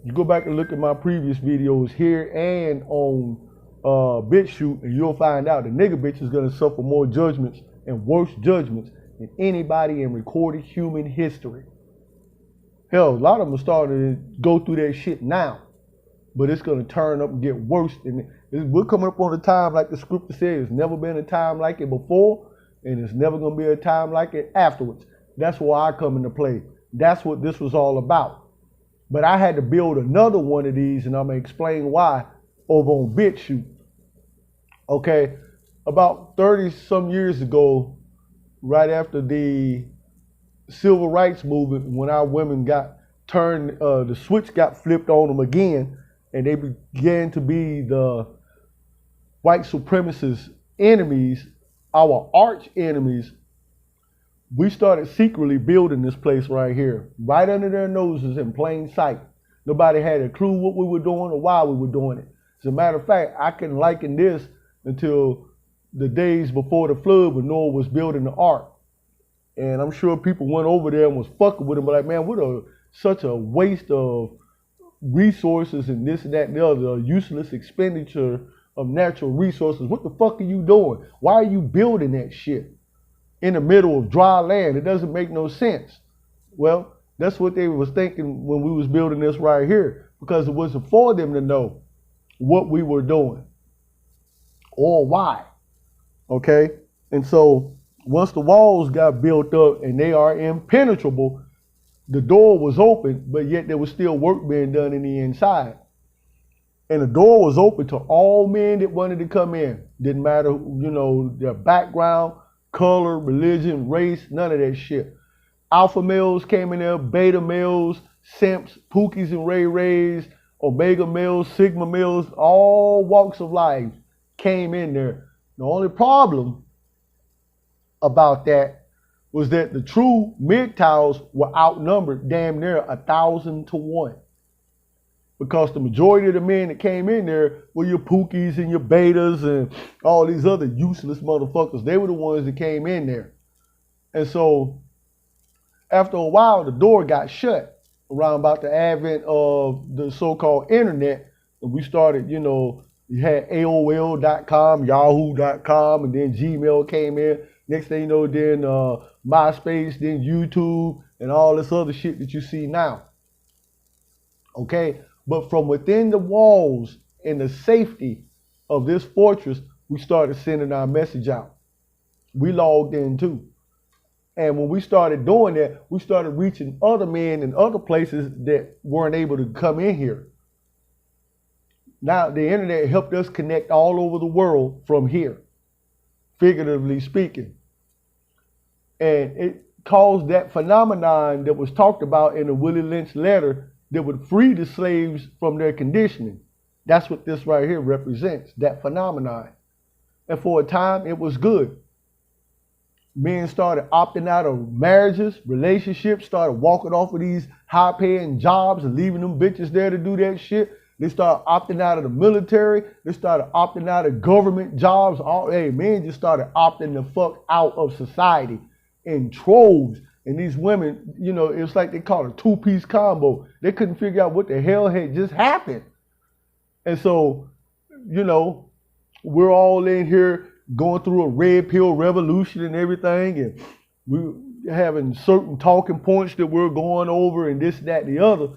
You go back and look at my previous videos here and on BitChute, and you'll find out the nigga bitch is gonna suffer more judgments and worse judgments than anybody in recorded human history. Hell, a lot of them are starting to go through that shit now, but it's gonna turn up and get worse. And we're coming up on a time like the scripture says. There's never been a time like it before, and there's never gonna be a time like it afterwards. That's why I come into play. That's what this was all about. But I had to build another one of these, and I'm gonna explain why over on BitChute. Okay, about 30 some years ago, right after the civil rights movement, when our women got turned, the switch got flipped on them again, and they began to be the white supremacist enemies, our arch enemies. We started secretly building this place right here, right under their noses in plain sight. Nobody had a clue what we were doing or why we were doing it. As a matter of fact, I can liken this until the days before the flood when Noah was building the ark. And I'm sure people went over there and was fucking with him, but like, man, what such a waste of resources and this and that and the other, useless expenditure of natural resources. What the fuck are you doing? Why are you building that shit in the middle of dry land? It doesn't make no sense. Well, that's what they was thinking when we was building this right here, because it wasn't for them to know what we were doing or why. Okay? And so once the walls got built up and they are impenetrable, the door was open, but yet there was still work being done in the inside. And the door was open to all men that wanted to come in. Didn't matter, you know, their background, color, religion, race, none of that shit. Alpha males came in there, beta males, simps, pookies and ray-rays, omega males, sigma males, all walks of life came in there. The only problem about that was that the true MGTOWs were outnumbered damn near 1,000 to 1. Because the majority of the men that came in there were your pookies and your betas and all these other useless motherfuckers. They were the ones that came in there. And so after a while, the door got shut around about the advent of the so-called internet. And we started, you know, you had AOL.com, Yahoo.com, and then Gmail came in. Next thing you know, then MySpace, then YouTube, and all this other shit that you see now. Okay? But from within the walls and the safety of this fortress, we started sending our message out. We logged in too. And when we started doing that, we started reaching other men in other places that weren't able to come in here. Now, the internet helped us connect all over the world from here, figuratively speaking. And it caused that phenomenon that was talked about in the Willie Lynch letter that would free the slaves from their conditioning. That's what this right here represents, that phenomenon. And for a time, it was good. Men started opting out of marriages, relationships, started walking off of these high-paying jobs and leaving them bitches there to do that shit. They started opting out of the military. They started opting out of government jobs. Men just started opting the fuck out of society in troves. And these women, you know, it was like they called a two-piece combo. They couldn't figure out what the hell had just happened. And so, you know, we're all in here going through a red pill revolution and everything, and we having certain talking points that we're going over and this, that, and the other.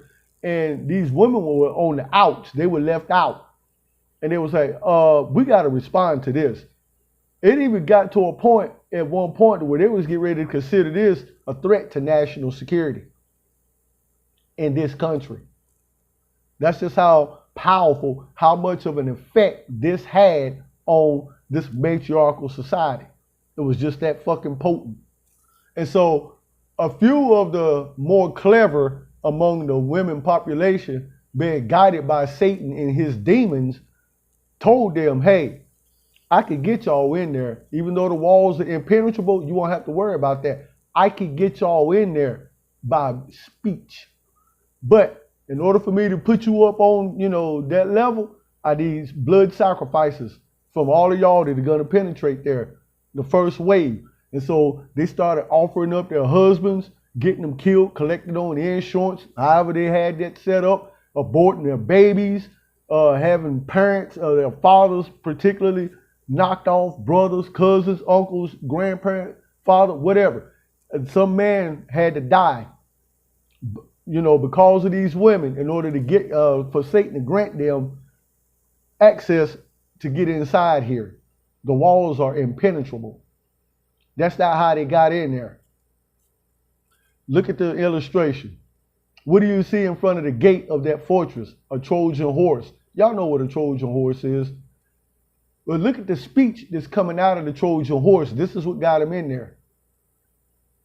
And these women were on the outs. They were left out. And they was like, we got to respond to this. It even got to a point at one point where they was getting ready to consider this a threat to national security in this country. That's just how powerful, how much of an effect this had on this matriarchal society. It was just that fucking potent. And so a few of the more clever among the women population, being guided by Satan and his demons, told them, hey, I could get y'all in there. Even though the walls are impenetrable, you won't have to worry about that. I could get y'all in there by speech. But in order for me to put you up on, that level, I need blood sacrifices from all of y'all that are going to penetrate there, the first wave. And so they started offering up their husbands, getting them killed, collecting on the insurance, however they had that set up, aborting their babies, having parents, their fathers particularly, knocked off, brothers, cousins, uncles, grandparents, father, whatever. And some man had to die, because of these women, in order to get, for Satan to grant them access to get inside here. The walls are impenetrable. That's not how they got in there. Look at the illustration. What do you see in front of the gate of that fortress? A Trojan horse. Y'all know what a Trojan horse is. But look at the speech that's coming out of the Trojan horse. This is what got him in there.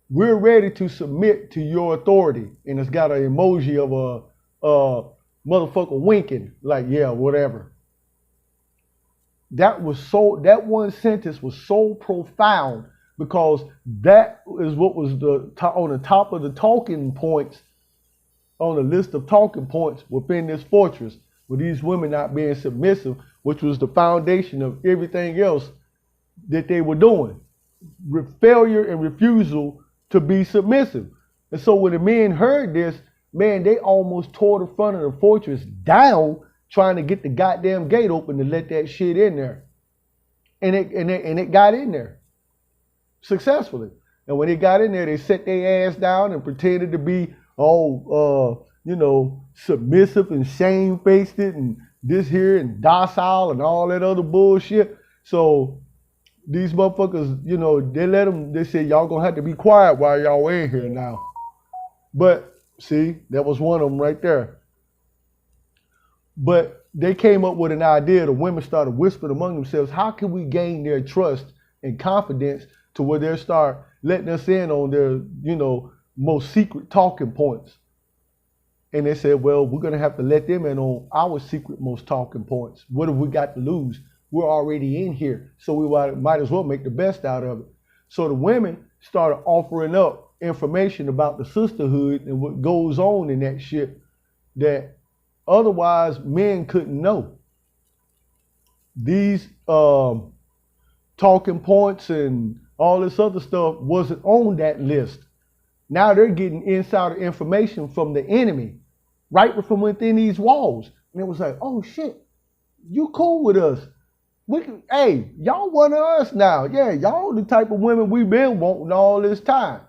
We're ready to submit to your authority. And it's got an emoji of a motherfucker winking, like, yeah, whatever. That one sentence was so profound, because that is what was on the top of the talking points, on the list of talking points within this fortress, with these women not being submissive, which was the foundation of everything else that they were doing. Failure and refusal to be submissive. And so when the men heard this, man, they almost tore the front of the fortress down, trying to get the goddamn gate open to let that shit in there. And it got in there successfully. And when they got in there, they set their ass down and pretended to be submissive and shamefaced it and this here and docile and all that other bullshit. So these motherfuckers, they said, y'all gonna have to be quiet while y'all in here now. But see, that was one of them right there. But they came up with an idea. The women started whispering among themselves, how can we gain their trust and confidence to where they'll start letting us in on their, most secret talking points. And they said, well, we're going to have to let them in on our secret most talking points. What have we got to lose? We're already in here, so we might as well make the best out of it. So the women started offering up information about the sisterhood and what goes on in that shit that otherwise men couldn't know. These talking points and all this other stuff wasn't on that list. Now they're getting insider information from the enemy, right from within these walls. And it was like, oh shit, you cool with us. Hey, y'all one of us now. Yeah, y'all the type of women we've been wanting all this time.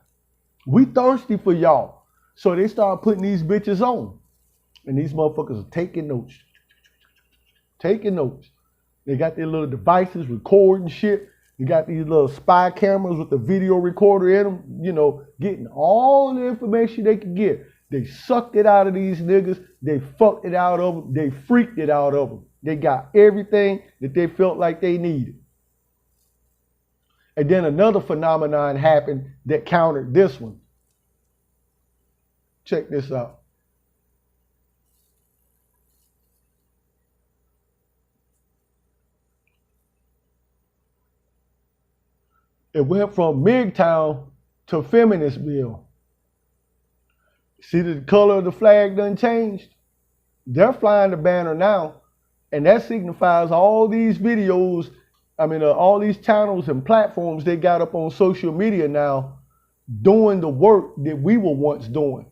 We thirsty for y'all. So they started putting these bitches on. And these motherfuckers are taking notes. Taking notes. They got their little devices recording shit. You got these little spy cameras with the video recorder in them, getting all the information they could get. They sucked it out of these niggas. They fucked it out of them. They freaked it out of them. They got everything that they felt like they needed. And then another phenomenon happened that countered this one. Check this out. It went from MGTOW to feminist bill. See the color of the flag done changed? They're flying the banner now. And that signifies all these videos, all these channels and platforms they got up on social media now doing the work that we were once doing.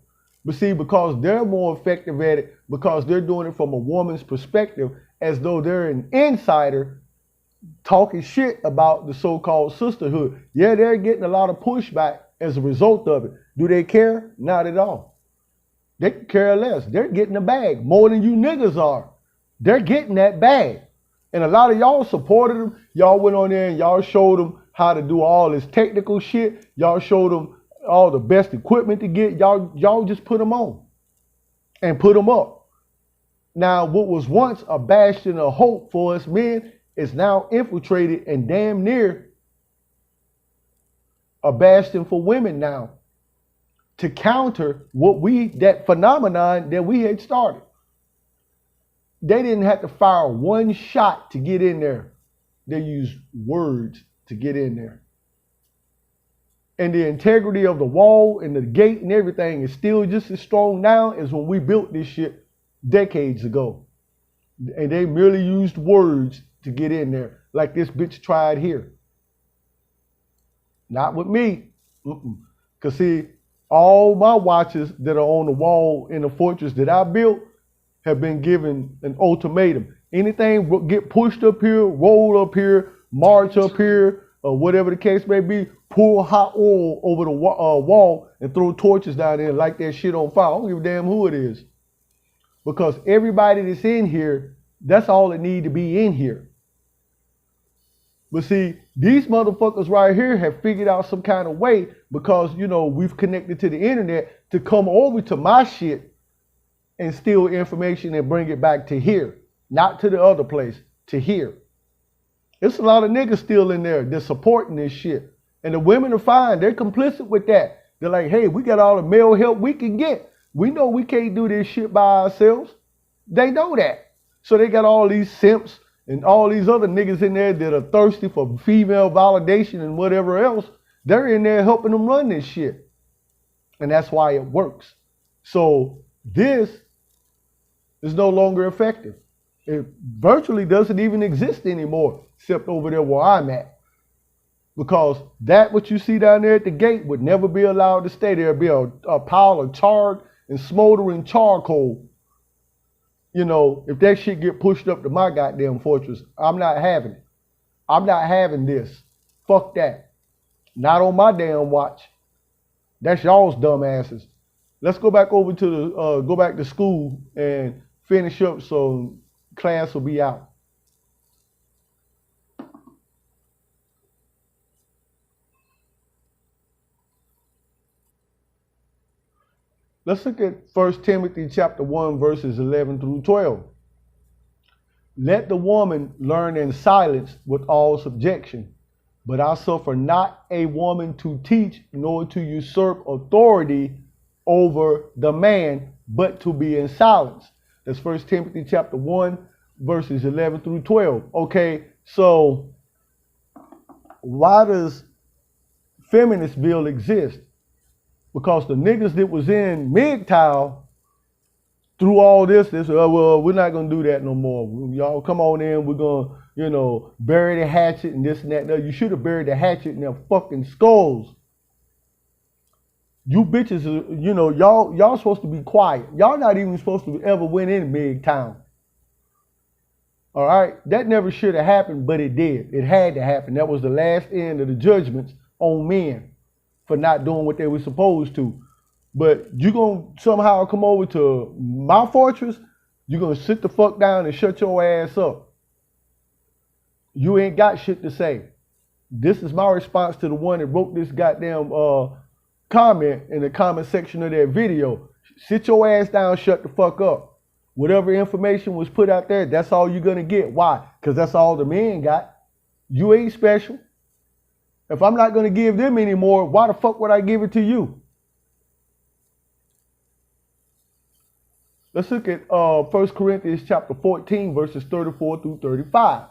But see, because they're more effective at it, because they're doing it from a woman's perspective, as though they're an insider, talking shit about the so-called sisterhood. Yeah, they're getting a lot of pushback as a result of it. Do they care? Not at all. They care less. They're getting the bag more than you niggas are. They're getting that bag. And a lot of y'all supported them. Y'all went on there and y'all showed them how to do all this technical shit. Y'all showed them all the best equipment to get. Y'all just put them on and put them up. Now, what was once a bastion of hope for us men is now infiltrated and damn near a bastion for women now, to counter that phenomenon that we had started. They didn't have to fire one shot to get in there. They used words to get in there. And the integrity of the wall and the gate and everything is still just as strong now as when we built this shit decades ago. And they merely used words to get in there, like this bitch tried here. Not with me. Because see, all my watches that are on the wall in the fortress that I built have been given an ultimatum. Anything get pushed up here, roll up here, march up here, or whatever the case may be, pour hot oil over the wall and throw torches down there and light that shit on fire. I don't give a damn who it is. Because everybody that's in here, that's all that need to be in here. But see, these motherfuckers right here have figured out some kind of way, because, you know, we've connected to the internet, to come over to my shit and steal information and bring it back to here. Not to the other place, to here. There's a lot of niggas still in there that's supporting this shit. And the women are fine. They're complicit with that. They're like, hey, we got all the male help we can get. We know we can't do this shit by ourselves. They know that. So they got all these simps and all these other niggas in there that are thirsty for female validation and whatever else. They're in there helping them run this shit. And that's why it works. So this is no longer effective. It virtually doesn't even exist anymore, except over there where I'm at. Because that what you see down there at the gate would never be allowed to stay there. It'd be a pile of charred and smoldering charcoal. You know, if that shit get pushed up to my goddamn fortress, I'm not having it. I'm not having this. Fuck that. Not on my damn watch. That's y'all's dumb asses. Let's go back over to the go back to school and finish up so class will be out. Let's look at 1 Timothy chapter 1, verses 11 through 12. Let the woman learn in silence with all subjection, but I suffer not a woman to teach, nor to usurp authority over the man, but to be in silence. That's 1 Timothy chapter 1, verses 11 through 12. Okay, so why does feminist bill exist? Because the niggas that was in MGTOW through all this, well, we're not going to do that no more. Y'all come on in, we're going to, you know, bury the hatchet and this and that. No, you should have buried the hatchet in their fucking skulls. You bitches, you know, y'all supposed to be quiet. Y'all not even supposed to ever went in MGTOW. All right? That never should have happened, but it did. It had to happen. That was the last end of the judgments on men for not doing what they were supposed to. But you gonna somehow come over to my fortress, you're gonna sit the fuck down and shut your ass up. You ain't got shit to say. This is my response to the one that wrote this goddamn comment in the comment section of that video. Sit your ass down, shut the fuck up. Whatever information was put out there, that's all you're gonna get. Why? Because that's all the men got. You ain't special. If I'm not going to give them any more, why the fuck would I give it to you? Let's look at 1 Corinthians chapter 14, verses 34 through 35.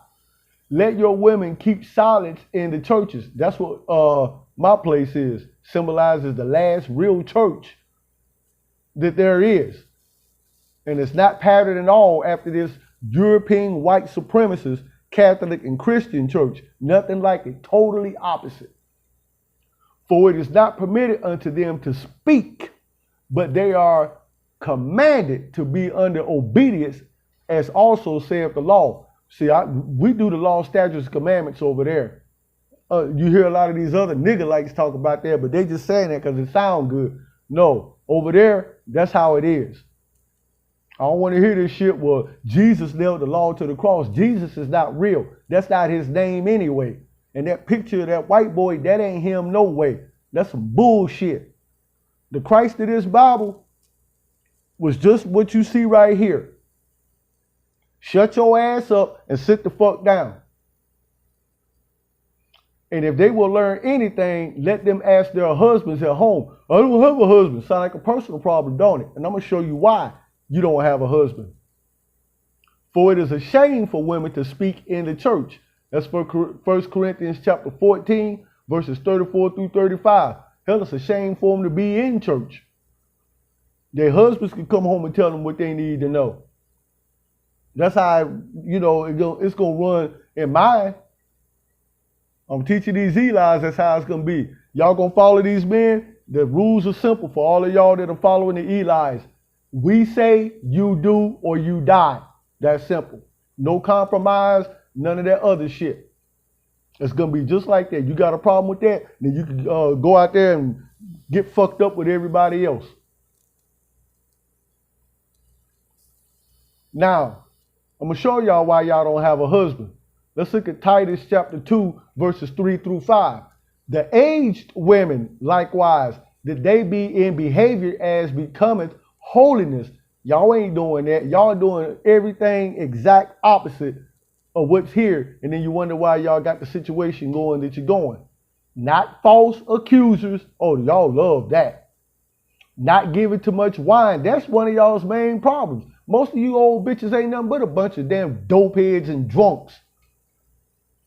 Let your women keep silence in the churches. That's what my place is. Symbolizes the last real church that there is. And it's not patterned at all after this European white supremacist Catholic and Christian church. Nothing like it. Totally opposite. For it is not permitted unto them to speak, but they are commanded to be under obedience, as also saith the law. See, we do the law, statutes, commandments over there. You hear a lot of these other nigga likes talk about that, but they just saying that because it sound good. No, over there, that's how it is. I don't want to hear this shit where Jesus nailed the law to the cross. Jesus is not real. That's not his name anyway. And that picture of that white boy, that ain't him no way. That's some bullshit. The Christ of this Bible was just what you see right here. Shut your ass up and sit the fuck down. And if they will learn anything, let them ask their husbands at home. I don't have a husband. Sound like a personal problem, don't it? And I'm going to show you why you don't have a husband. For it is a shame for women to speak in the church. That's for 1 Corinthians chapter 14, verses 34 through 35. Hell, it's a shame for them to be in church. Their husbands can come home and tell them what they need to know. That's how, it's going to run in mine. I'm teaching these Eli's, that's how it's going to be. Y'all going to follow these men? The rules are simple for all of y'all that are following the Eli's. We say, you do, or you die. That's simple. No compromise, none of that other shit. It's going to be just like that. You got a problem with that, then you can go out there and get fucked up with everybody else. Now, I'm going to show y'all why y'all don't have a husband. Let's look at Titus chapter 2, verses 3 through 5. The aged women, likewise, that they be in behavior as becometh holiness. Y'all ain't doing that. Y'all doing everything exact opposite of what's here. And then you wonder why y'all got the situation going that you're going. Not false accusers. Oh, y'all love that. Not giving too much wine. That's one of y'all's main problems. Most of you old bitches ain't nothing but a bunch of damn dope heads and drunks.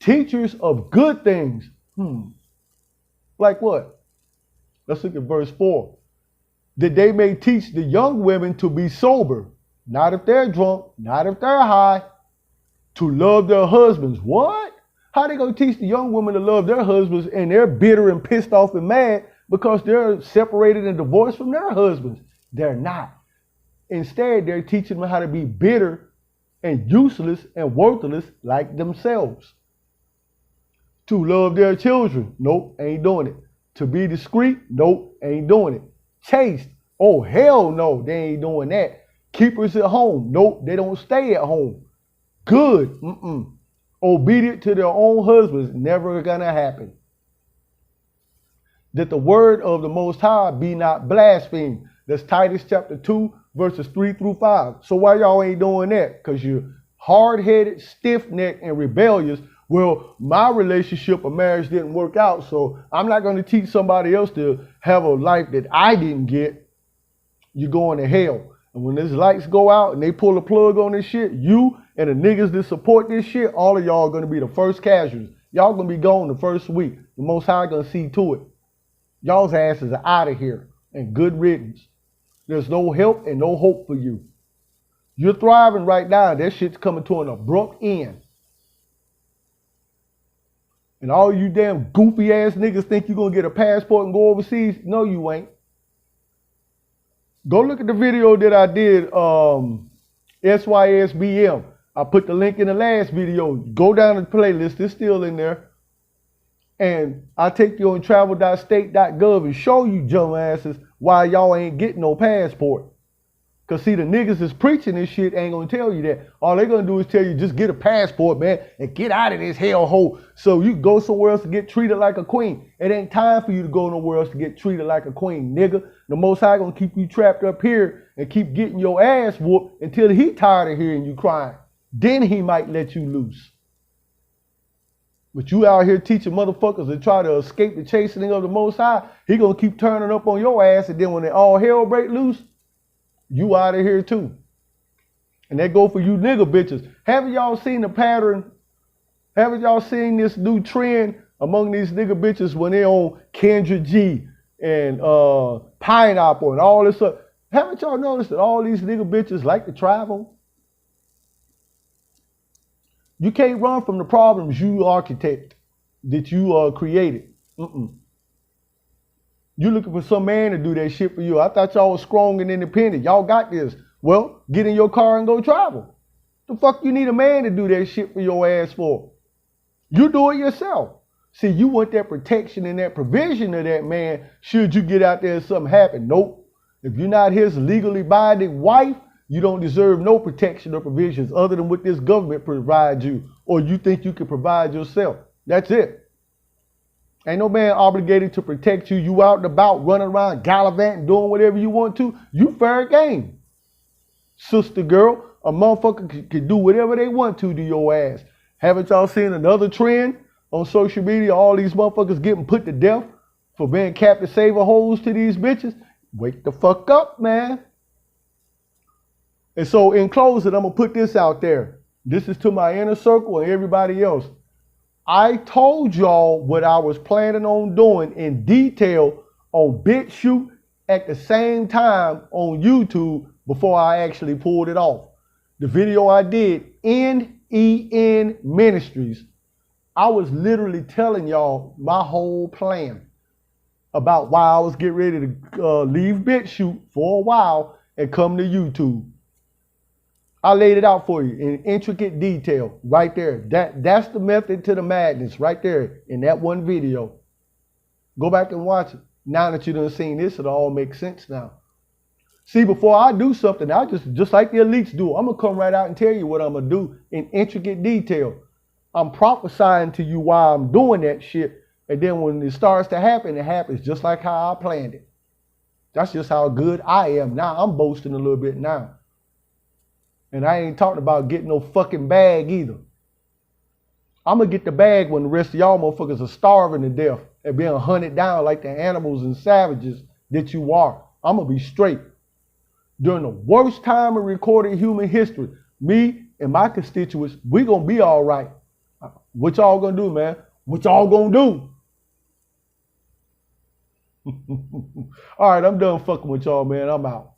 Teachers of good things. Like what? Let's look at verse 4. That they may teach the young women to be sober. Not if they're drunk. Not if they're high. To love their husbands. What? How they going to teach the young women to love their husbands and they're bitter and pissed off and mad because they're separated and divorced from their husbands? They're not. Instead, they're teaching them how to be bitter and useless and worthless like themselves. To love their children. Nope, ain't doing it. To be discreet. Nope, ain't doing it. Chaste. Oh, hell no, they ain't doing that. Keepers at home. Nope, they don't stay at home. Good. Obedient to their own husbands. Never gonna happen. That the word of the Most High be not blasphemed. That's Titus chapter 2, verses 3 through 5. So why y'all ain't doing that? Because you're hard-headed, stiff-necked, and rebellious. Well, my relationship or marriage didn't work out, so I'm not going to teach somebody else to have a life that I didn't get. You're going to hell. And when these lights go out and they pull a plug on this shit, you and the niggas that support this shit, all of y'all are going to be the first casualties. Y'all going to be gone the first week. The Most High going to see to it. Y'all's asses are out of here and good riddance. There's no help and no hope for you. You're thriving right now. That shit's coming to an abrupt end. And all you damn goofy ass niggas think you're going to get a passport and go overseas. No, you ain't. Go look at the video that I did, SYSBM. I put the link in the last video. Go down to the playlist. It's still in there. And I take you on travel.state.gov and show you dumbasses why y'all ain't getting no passport. Because see, the niggas that's preaching this shit ain't going to tell you that. All they're going to do is tell you, just get a passport, man, and get out of this hellhole so you can go somewhere else to get treated like a queen. It ain't time for you to go nowhere else to get treated like a queen, nigga. The Most High going to keep you trapped up here and keep getting your ass whooped until he tired of hearing you crying. Then he might let you loose. But you out here teaching motherfuckers to try to escape the chastening of the Most High, he going to keep turning up on your ass, and then when all hell break loose, you out of here too. And that go for you nigga bitches. Haven't y'all seen the pattern? Haven't y'all seen this new trend among these nigga bitches when they on Kendra G and Pineapple and all this stuff? Haven't y'all noticed that all these nigga bitches like to travel? You can't run from the problems you architect, that you created. You looking for some man to do that shit for you. I thought y'all was strong and independent. Y'all got this. Well, get in your car and go travel. The fuck you need a man to do that shit for your ass for? You do it yourself. See, you want that protection and that provision of that man should you get out there and something happen. Nope. If you're not his legally binding wife, you don't deserve no protection or provisions other than what this government provides you or you think you can provide yourself. That's it. Ain't no man obligated to protect you. You out and about, running around, gallivanting, doing whatever you want to. You fair game. Sister girl, a motherfucker can do whatever they want to your ass. Haven't y'all seen another trend on social media? All these motherfuckers getting put to death for being Captain Saver hoes to these bitches. Wake the fuck up, man. And so in closing, I'm going to put this out there. This is to my inner circle and everybody else. I told y'all what I was planning on doing in detail on BitChute at the same time on YouTube before I actually pulled it off. The video I did, NEN Ministries, I was literally telling y'all my whole plan about why I was getting ready to leave BitChute for a while and come to YouTube. I laid it out for you in intricate detail right there. That's the method to the madness right there in that one video. Go back and watch it. Now that you done seen this, it all makes sense now. See, before I do something, I just like the elites do, I'm going to come right out and tell you what I'm going to do in intricate detail. I'm prophesying to you why I'm doing that shit. And then when it starts to happen, it happens just like how I planned it. That's just how good I am. Now I'm boasting a little bit now. And I ain't talking about getting no fucking bag either. I'm going to get the bag when the rest of y'all motherfuckers are starving to death and being hunted down like the animals and savages that you are. I'm going to be straight. During the worst time in recorded human history, me and my constituents, we going to be all right. What y'all going to do, man? What y'all going to do? All right, I'm done fucking with y'all, man. I'm out.